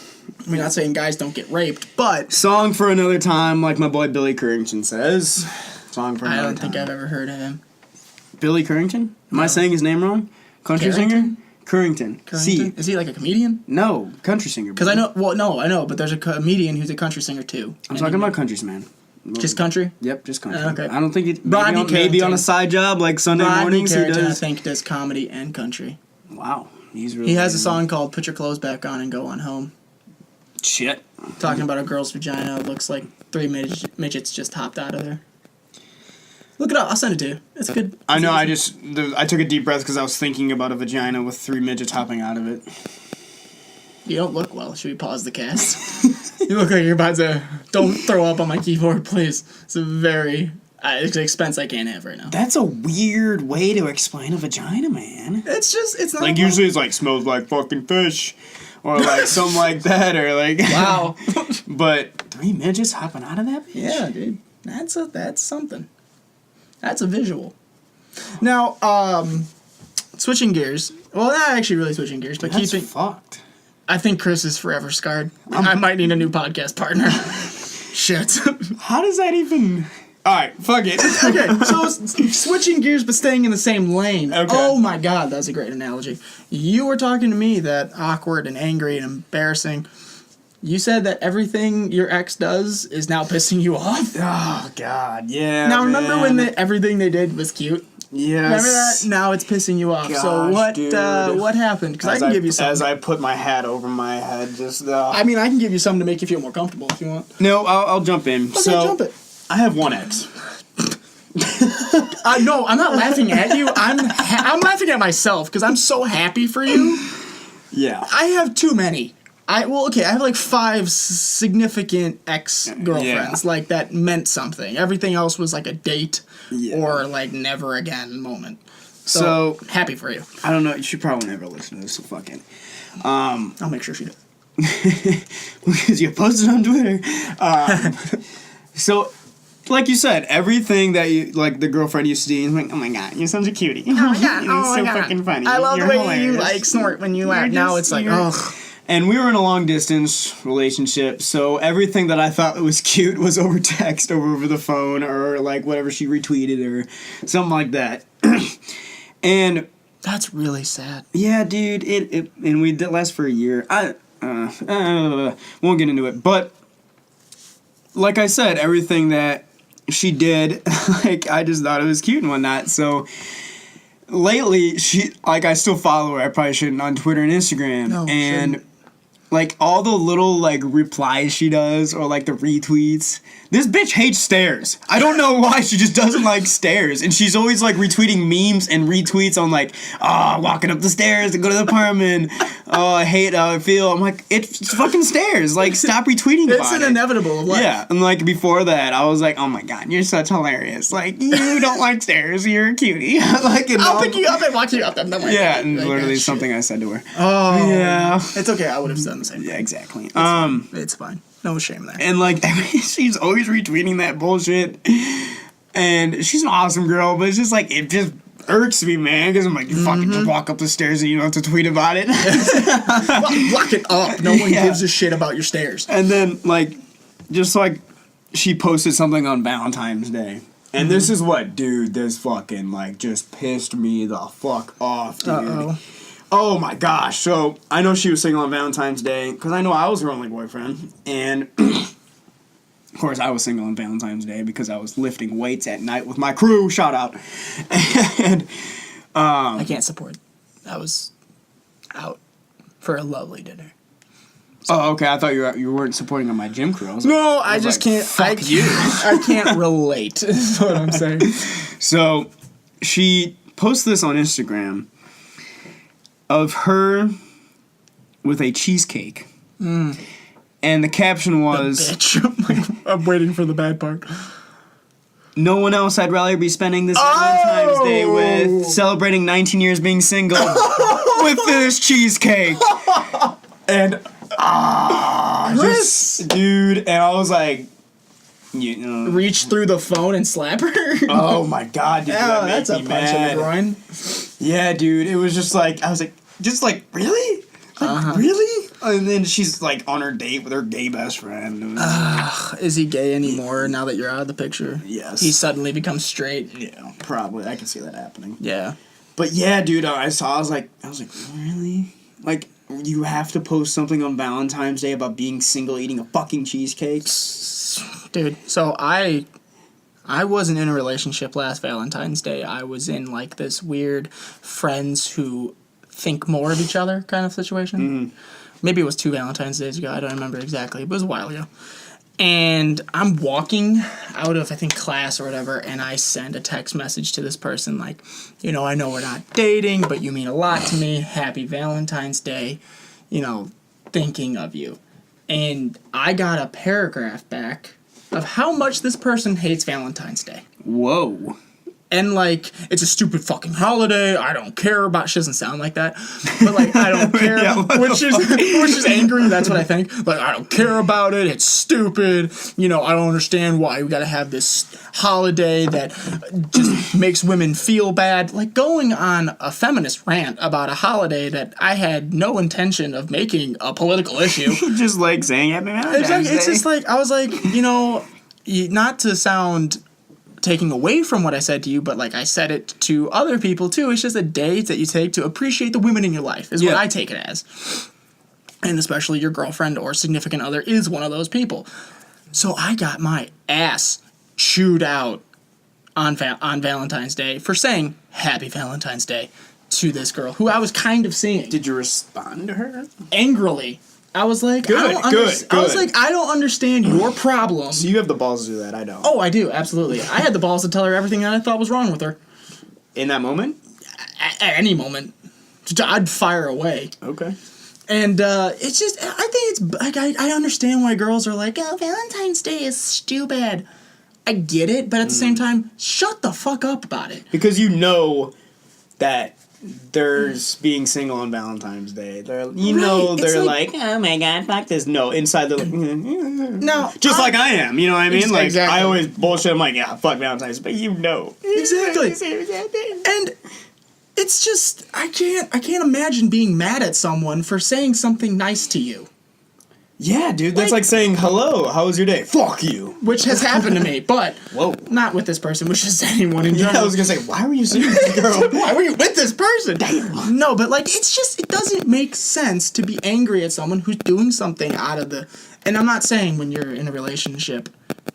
not saying guys don't get raped, but... Song for another time, like my boy Billy Currington says. Song for another time. I don't think I've ever heard of him. Billy Currington? Am I saying his name wrong? Country singer? Currington. C. Is he like a comedian? No, country singer. Because I know, but there's a comedian who's a country singer too. I'm talking about countries, man. Just country? Yep, just country. Okay. I don't think it. Rodney Maybe on Carrington. a side job like Sunday mornings he Carrington, I does. think, does comedy and country. Wow, he's really. He has a song called "Put Your Clothes Back On and Go On Home." Shit. Talking about a girl's vagina. It looks like 3 midgets just hopped out of there. Look it up. I'll send it to you. It's good. I know. I took a deep breath because I was thinking about a vagina with 3 midgets hopping out of it. You don't look well. Should we pause the cast? You look like you're about to... Don't throw up on my keyboard, please. It's a very... it's an expense I can't have right now. That's a weird way to explain a vagina, man. It's just... It's not... Like, usually it's like, smells like fucking fish. Or like something like that. Or like... Wow. But 3 midgets hopping out of that bitch? Yeah, dude. That's something. That's a visual. Now, switching gears. Well, not actually really switching gears, but That's keeping... fucked. I think Chris is forever scarred. I might need a new podcast partner. Shit. How does that even... Alright, fuck it. Okay, so switching gears but staying in the same lane. Okay. Oh my god, that's a great analogy. You were talking to me that awkward and angry and embarrassing. You said that everything your ex does is now pissing you off. Oh, God, yeah, Now, remember man. when everything they did was cute? Yes. Remember that? Now it's pissing you off. So Gosh, dude. what happened? Because I can give you something. As I put my hat over my head, just... I mean, I can give you something to make you feel more comfortable if you want. No, I'll jump in. Okay, So, jump it. I have one ex. No, I'm not laughing at you. I'm laughing at myself because I'm so happy for you. Yeah. I have too many. I have like 5 significant ex-girlfriends, Yeah. like, that meant something. Everything else was like a date Yeah. or like never again moment. So, happy for you. I don't know. You should probably never listen to this, so fuck it. I'll make sure she does. Because you posted on Twitter. So, like you said, everything that you, like, the girlfriend used to do, you're like, oh my god, you're such a cutie. Oh my god, You're so fucking funny. I love You're the way hilarious. you like snort when you laugh. Now it's like, ugh. And we were in a long distance relationship, so everything that I thought was cute was over text or over the phone or like whatever she retweeted or something like that. And That's really sad. yeah, dude, it and we did last for a year. I won't get into it, but like I said, everything that she did, like I just thought it was cute and whatnot. So lately, I still follow her. I probably shouldn't on Twitter and Instagram, No, and shouldn't. like all the little like replies she does or like the retweets. This bitch hates stairs. I don't know why. She just doesn't like stairs, and she's always like retweeting memes and retweets on like, walking up the stairs to go to the apartment. Oh, I hate how I feel. I'm like, it's fucking stairs. Like, stop retweeting It's about an it. inevitable of life. Yeah, and like before that, I was like, oh my god, you're such hilarious. Like, you don't like stairs. You're a cutie. Like, I'll pick you up and walk you up them. Yeah, and Like, literally shit. something I said to her. Oh. Yeah. It's okay. I would have done the same. Yeah, exactly. It's fine. No shame there. And like she's always retweeting that bullshit, and she's an awesome girl, but it's just like it just irks me, man, because I'm like, you fucking just walk up the stairs and you don't have to tweet about it. Lock it up. No one Yeah. gives a shit about your stairs. And then like, just like she posted something on Valentine's Day. And this is what, dude, this fucking, like, just pissed me the fuck off, dude. Uh-oh. Oh my gosh. So, I know she was single on Valentine's Day, because I know I was her only boyfriend. And, of course, I was single on Valentine's Day because I was lifting weights at night with my crew. Shout out. And, I can't support. I was out for a lovely dinner. oh, okay, I thought you weren't supporting on my gym crew. I was No, like, I just can't. Fuck you. I can't relate. Is what I'm saying. So, she posts this on Instagram of her with a cheesecake. And the caption was, Bitch. I'm waiting for the bad part. no one else I'd rather be spending this Valentine's Day with, celebrating 19 years being single, with this cheesecake. And, Chris! dude, and I was like, you know, Reach through the phone and slap her. oh my god, dude, that made that's a me punch in mad. the groin. Yeah, dude, it was just like, I was like, really? Like, really? And then she's like on her date with her gay best friend. It was, Is he gay anymore now that you're out of the picture? Yes. He suddenly becomes straight. yeah, probably. I can see that happening. Yeah. But yeah, dude, I was like, really? Like, you have to post something on Valentine's Day about being single eating a fucking cheesecake? Dude, so I wasn't in a relationship last Valentine's Day. I was in like this weird friends who think more of each other kind of situation. Maybe it was 2 Valentine's Days ago. I don't remember exactly. It was a while ago. And I'm walking out of, I think, class or whatever, and I send a text message to this person like, you know, I know we're not dating, but you mean a lot to me. Happy Valentine's Day. You know, thinking of you. And I got a paragraph back of how much this person hates Valentine's Day. Whoa. And, like, it's a stupid fucking holiday. I don't care about... She doesn't sound like that. But, like, I don't care. Yeah, when she's angry, that's what I think. Like, I don't care about it. It's stupid. You know, I don't understand why we gotta have this holiday that just makes women feel bad. Like, going on a feminist rant about a holiday that I had no intention of making a political issue. Just, like, saying Happy Valentine's Day. It's just, like, I was like, you know, not to sound... taking away from what I said to you, but like I said it to other people too. It's just a day that you take to appreciate the women in your life is what I take it as. And especially your girlfriend or significant other is one of those people. So I got my ass chewed out on Valentine's Day for saying Happy Valentine's Day to this girl who I was kind of seeing. Did you respond to her? Angrily. I was like, good. I was like, I don't understand your problem. So you have the balls to do that, I don't. Oh, I do, absolutely. I had the balls to tell her everything that I thought was wrong with her. In that moment? At any moment. I'd fire away. Okay. And it's just, I think it's, like, I understand why girls are like, oh, Valentine's Day is stupid. I get it, but at the same time, shut the fuck up about it. Because you know that there's being single on Valentine's Day. They're like, oh my god, fuck this. No, inside they're like, now, just like I am, you know what I mean? Like, exactly. I always bullshit, I'm like, yeah, fuck Valentine's Day, but you know. Exactly. And it's just, I can't imagine being mad at someone for saying something nice to you. Yeah, dude, that's like saying, hello, how was your day? Fuck you. Which has happened to me, but whoa, not with this person, which is anyone in general. Yeah, I was gonna say, why were you seeing this girl? Why were you with this person? Damn. No, but like, it's just, it doesn't make sense to be angry at someone who's doing something out of the, and I'm not saying when you're in a relationship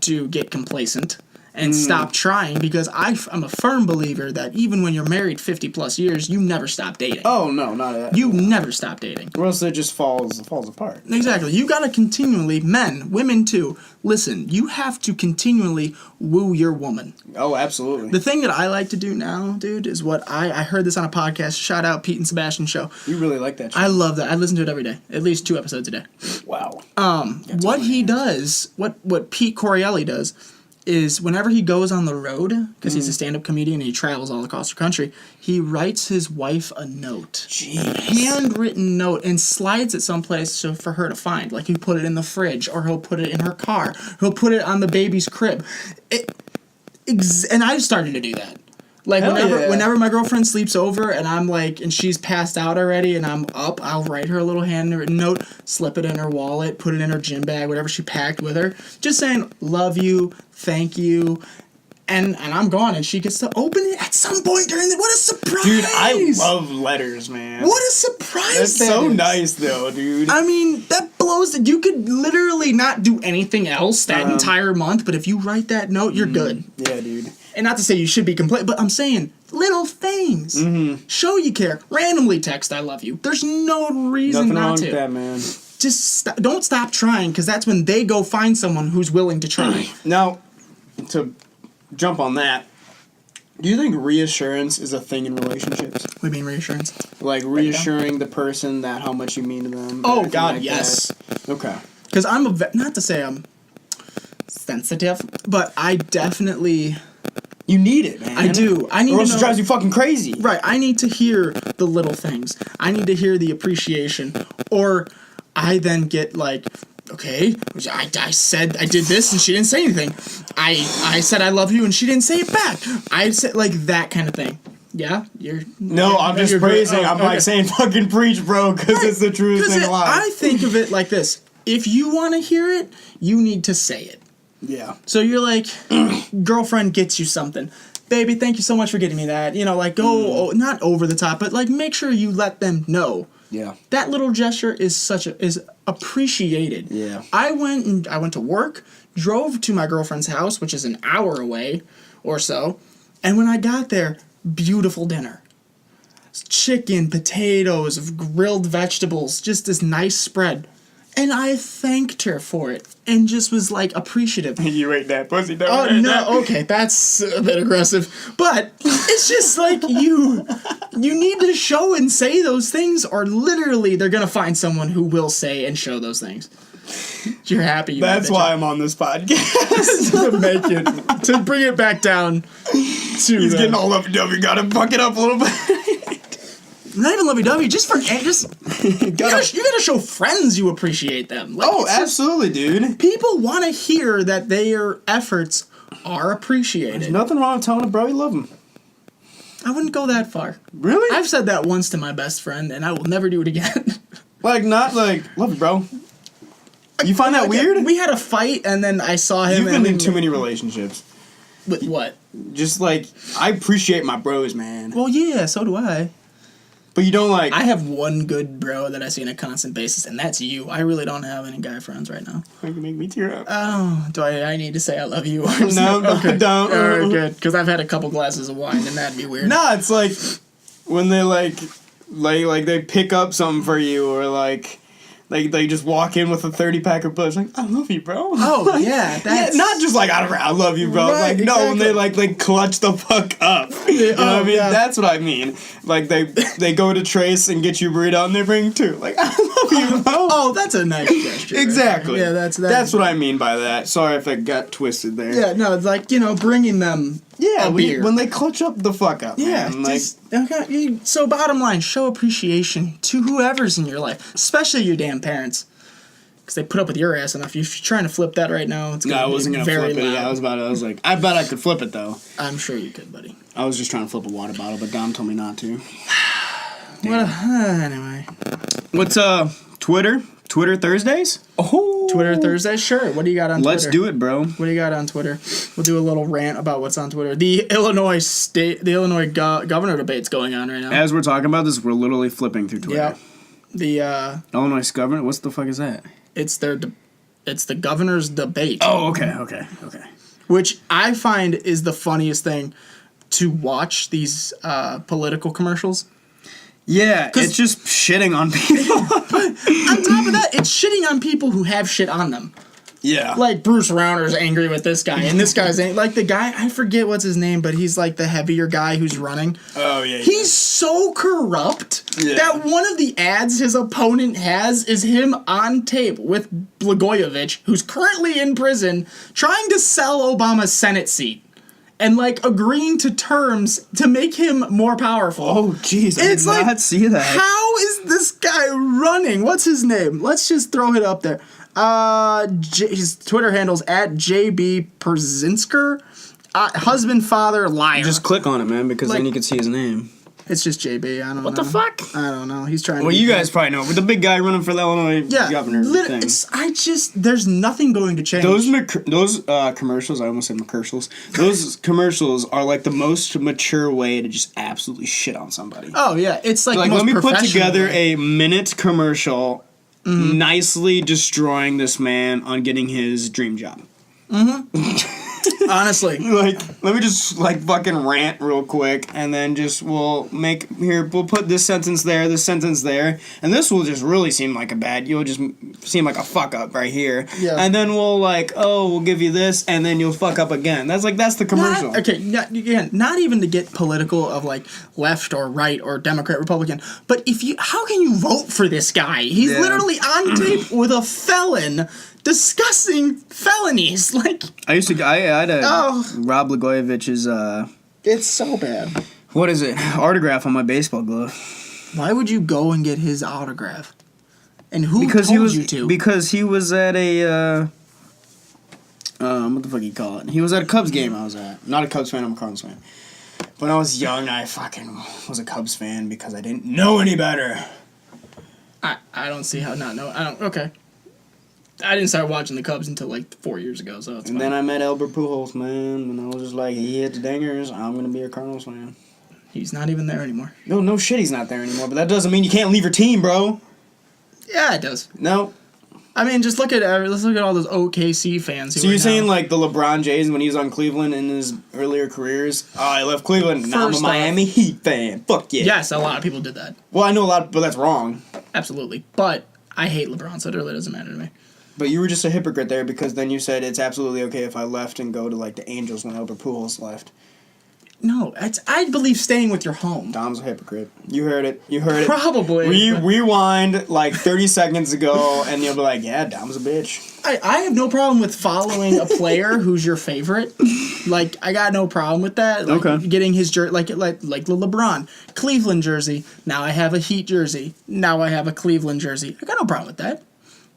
to get complacent and stop trying, because I'm a firm believer that even when you're married 50 plus years, you never stop dating. Oh, no, not that. You never stop dating. Or else it just falls apart. Exactly. You gotta continually, men, women too, listen, you have to continually woo your woman. Oh, absolutely. The thing that I like to do now, dude, is what I heard this on a podcast. Shout out Pete and Sebastian show. You really like that show. I love that. I listen to it every day. At least 2 episodes a day. Wow. What he does, what Pete Corielli does, is whenever he goes on the road, because he's a stand-up comedian and he travels all across the country, he writes his wife a note. Jeez. Handwritten note, and slides it someplace for her to find. Like, he'll put it in the fridge, or he'll put it in her car. He'll put it on the baby's crib. And I've started to do that. Like, whenever my girlfriend sleeps over and I'm like, and she's passed out already and I'm up, I'll write her a little handwritten note, slip it in her wallet, put it in her gym bag, whatever she packed with her, just saying, love you, thank you, and I'm gone, and she gets to open it at some point during the, what a surprise! Dude, I love letters, man. What a surprise! That's so nice, though, dude. I mean, that blows, you could literally not do anything else that entire month, but if you write that note, you're good. Yeah, dude. And not to say you should be complaining, but I'm saying little things. Show you care. Randomly text, I love you. There's no reason Nothing not wrong to. with that, man. Just don't stop trying, because that's when they go find someone who's willing to try. Now, to jump on that, do you think reassurance is a thing in relationships? What do you mean reassurance? Like reassuring the person that how much you mean to them? Oh, God, like yes. That? Okay. Because I'm not to say I'm sensitive, but I definitely... You need it, man. I do. I need or else to know, it drives you fucking crazy. Right. I need to hear the little things. I need to hear the appreciation. Or I then get like, okay, I said I did this and she didn't say anything. I said I love you and she didn't say it back. I said like that kind of thing. Yeah? No, I'm just praising. I'm like saying fucking preach, bro, because it's the truest thing alive. I think of it like this. If you want to hear it, you need to say it. Yeah. So you're like, girlfriend gets you something. Baby, thank you so much for getting me that. You know, like go, not over the top, but like make sure you let them know. Yeah. That little gesture is is appreciated. Yeah. I went to work, drove to my girlfriend's house, which is an hour away or so. And when I got there, beautiful dinner. Chicken, potatoes, grilled vegetables, just this nice spread. And I thanked her for it and just was like appreciative. You ate that pussy, don't Oh you? no, okay, that's a bit aggressive. But it's just like you need to show and say those things, or literally they're gonna find someone who will say and show those things. You're happy. That's why I'm on this podcast. To make it, to bring it back down to. He's getting all lovey-dovey. Gotta buck it up a little bit. Not even lovey-dovey, just you gotta show friends you appreciate them. Like, Oh, absolutely, dude. People want to hear that their efforts are appreciated. There's nothing wrong with telling a bro you love him. I wouldn't go that far. Really? I've said that once to my best friend, and I will never do it again. Like, not like, love you, bro. You find that weird? We had a fight, and then I saw him. You've been in too many relationships. With what? Just like, I appreciate my bros, man. Well, yeah, so do I. But you don't like. I have one good bro that I see on a constant basis, and that's you. I really don't have any guy friends right now. You make me tear up. Oh, do I need to say I love you? No, okay. don't. Alright, good. Because I've had a couple glasses of wine, and that'd be weird. Nah, it's like when they like they pick up something for you, or like they just walk in with a 30-pack of bush, like, I love you, bro. Oh, Like, yeah. That's... not just like, I love you, bro. Right, like, no, when they exactly. they clutch the fuck up. You know what I mean? yeah. That's what I mean. Like, they go to Trace and get you a burrito, and they bring two. Like, I love you, bro. Oh, that's a nice gesture. Exactly. Right? Yeah, that's what I mean by that. Sorry if it got twisted there. Yeah, no, it's like, bringing them a beer. When they clutch up the fuck up, Yeah, man. Like, okay. So bottom line, show appreciation to whoever's in your life, especially your damn parents, because they put up with your ass enough. If you're trying to flip that right now, it's no, I be wasn't gonna very flip it. loud. Yeah, I was like, I bet I could flip it though. I'm sure you could, buddy. I was just trying to flip a water bottle, but Dom told me not to. Anyway, What's Twitter? Twitter Thursdays? Oh, Twitter Thursday, sure. What do you got on Let's Twitter? do it, bro. What do you got on Twitter? We'll do a little rant about what's on Twitter. The Illinois governor debate's going on right now. As we're talking about this, we're literally flipping through Twitter. Yeah. The Illinois governor? What the fuck is that? it's the governor's debate. Oh, okay. Which I find is the funniest thing to watch these political commercials. Yeah, it's just shitting on people. On top of that, it's shitting on people who have shit on them. Yeah. Like Bruce Rauner's angry with this guy, and this guy's like the guy, I forget what's his name, but he's like the heavier guy who's running. Oh, yeah. He's so corrupt that one of the ads his opponent has is him on tape with Blagojevich, who's currently in prison, trying to sell Obama's Senate seat. And, like, agreeing to terms to make him more powerful. Oh, jeez. I did not see that. How is this guy running? What's his name? Let's just throw it up there. His Twitter handle's @JB Perzinsker. Husband, father, liar. Just click on it, man, because Like- then you can see his name. It's just JB. I don't know. What the fuck? I don't know. He's trying to... Well, you guys probably know. With the big guy running for the Illinois governor thing. There's nothing going to change. Those commercials, I almost said McCurcials. Those commercials are like the most mature way to just absolutely shit on somebody. Oh, yeah. It's like Let me put professional together way. a minute commercial nicely destroying this man on getting his dream job. Honestly. Like, let me just fucking rant real quick, and then we'll put this sentence there, and this will just really seem like you'll just seem like a fuck up right here. Yeah. And then we'll give you this, and then you'll fuck up again. That's the commercial. Not even to get political of like left or right or Democrat, Republican, but how can you vote for this guy? He's literally on tape with a felon discussing felonies. Like, I had Rob Blagojevich's it's so bad. what is it? Autograph on my baseball glove. Why would you go and get his autograph? And who told you to? Because he was at a what the fuck you call it? He was at a Cubs game I was at. Not a Cubs fan, I'm a Cardinals fan. When I was young, I fucking was a Cubs fan because I didn't know any better. I don't see how not know. Okay. I didn't start watching the Cubs until like 4 years ago, so it's fine. Then I met Albert Pujols, man, and I was just like, he hits dingers, I'm gonna be a Cardinals fan. He's not even there anymore. No shit, he's not there anymore, but that doesn't mean you can't leave your team, bro. Yeah, it does. No. I mean, let's look at all those OKC fans. So you're saying like the LeBron James when he was on Cleveland in his earlier careers? Oh, I left Cleveland. Now I'm a First Miami Heat fan. Fuck yeah. Yes, a lot of people did that. Well, I know a lot, but that's wrong. Absolutely. But I hate LeBron, so it really doesn't matter to me. But you were just a hypocrite there because then you said it's absolutely okay if I left and go to like the Angels when Albert Pujols left. No, I believe staying with your home. Dom's a hypocrite. You heard it. You heard it. Probably. Rewind like 30 seconds ago, and you'll be like, "Yeah, Dom's a bitch." I have no problem with following a player who's your favorite. Like, I got no problem with that. Like, Okay. Getting his jersey, like LeBron, Cleveland jersey. Now I have a Heat jersey. Now I have a Cleveland jersey. I got no problem with that.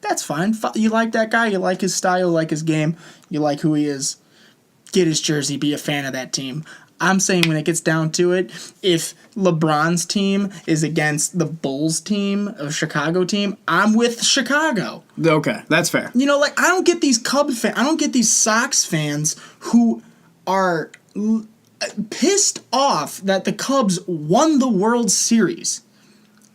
That's fine. You like that guy. You like his style. You like his game. You like who he is. Get his jersey. Be a fan of that team. I'm saying when it gets down to it, if LeBron's team is against the Bulls team, a Chicago team, I'm with Chicago. Okay, that's fair. You know, like, I don't get these Cubs fans, I don't get these Sox fans who are pissed off that the Cubs won the World Series.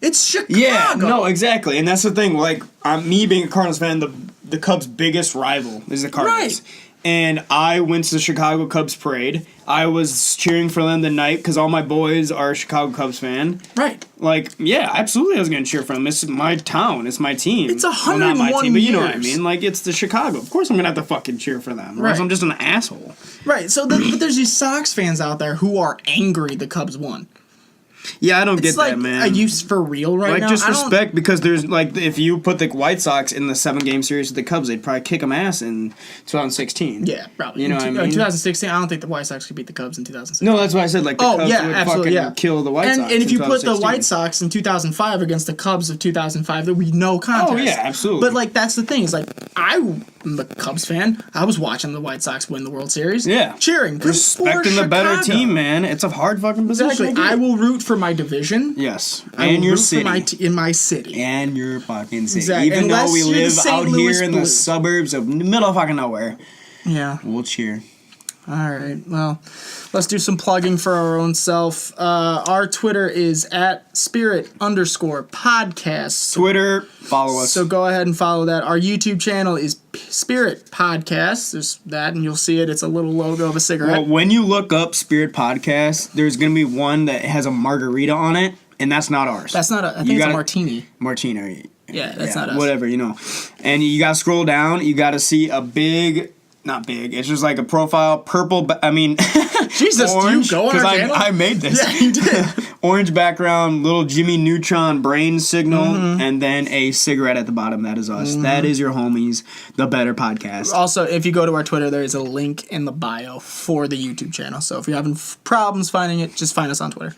It's Chicago. Yeah, no, exactly, and that's the thing. Like, me being a Cardinals fan, the Cubs' biggest rival is the Cardinals. Right. And I went to the Chicago Cubs parade. I was cheering for them the night because all my boys are Chicago Cubs fan. Right. Like, yeah, absolutely I was going to cheer for them. It's my town. It's my team. It's Well, not my 101 team, but you know what I years. mean. Like, it's the Chicago. Of course I'm going to have to fucking cheer for them. Or else Right. I'm just an asshole. Right. So, but there's these Sox fans out there who are angry the Cubs won. Yeah, I don't It's get like, that, man. are you for real right Like, now? just I don't- respect, because there's, like, if you put the White Sox in the 7-game series with the Cubs, they'd probably kick them ass in 2016. Yeah, probably. You know what I mean? 2016, I don't think the White Sox could beat the Cubs in 2016. No, that's why I said, like, the Cubs would absolutely, fucking kill the White Sox And if in you put the 2016. White Sox in 2005 against the Cubs of 2005, there would be no contest. Oh, yeah, absolutely. But, like, that's the thing. Is like, I'm a Cubs fan. I was watching the White Sox win the World Series. Yeah. Cheering. Respecting for the better Chicago. team, man. It's a hard fucking position. Exactly. to I get. will root for my division. Yes. I And will your root city. in my city. And your fucking city. Exactly. Even Unless though we you're the live St. out Louis here in the Blues. suburbs of middle of fucking nowhere, Yeah. we'll cheer. All right. Well, let's do some plugging for our own self. Our Twitter is at @spirit_podcast. Twitter, follow us. So go ahead and follow that. Our YouTube channel is Spirit Podcast. There's that, and you'll see it. It's a little logo of a cigarette. Well, when you look up Spirit Podcast, there's going to be one that has a margarita on it, and that's not ours. That's not a. I think it's a martini. Martino. Yeah, that's not us. Whatever, you know. And you got to scroll down. You got to see a big... Not big. It's just like a profile, purple. Jesus, orange, do you go on our channel? I made this. Yeah, you did. Orange background, little Jimmy Neutron brain signal, Mm-hmm. and then a cigarette at the bottom. That is us. That is your homies, the Better Podcast. Also, if you go to our Twitter, there is a link in the bio for the YouTube channel. So if you're having problems finding it, just find us on Twitter.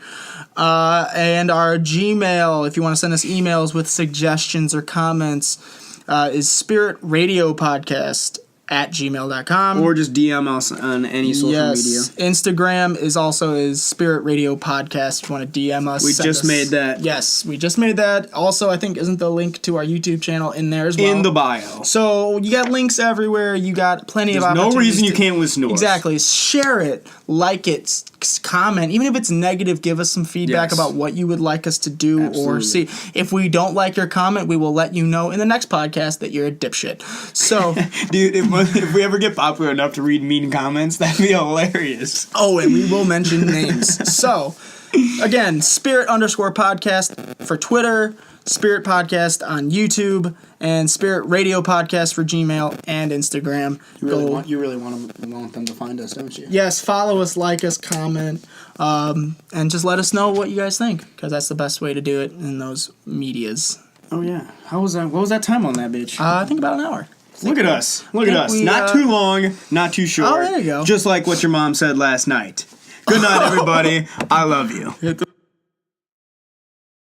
And our Gmail, if you want to send us emails with suggestions or comments, is spiritradiopodcast@gmail.com. Or just DM us on any social media. Instagram is Spirit Radio Podcast. If you want to DM us, We send just us- made that. Yes, we just made that. Also, I think isn't the link to our YouTube channel in there as well? In the bio. So you got links everywhere. You got plenty There's of no opportunities. reason you can't listen to us. Exactly. Share it, like it, comment. Even if it's negative, give us some feedback Yes. about what you would like us to do or Absolutely. see. If we don't like your comment, we will let you know in the next podcast that you're a dipshit. So, Dude, if we ever get popular enough to read mean comments, that'd be hilarious. oh, and we will mention names. So, again, Spirit_podcast for Twitter, Spirit Podcast on YouTube, and Spirit Radio Podcast for Gmail and Instagram. You really want them to find us, don't you? Yes, follow us, like us, comment, and just let us know what you guys think, because that's the best way to do it in those medias. Oh, yeah. How was that? What was that time on that bitch? I think about an hour. Look at us. Look at think us. we, Not too long, not too short. Oh, there you go. Just like what your mom said last night. Good night, everybody. I love you.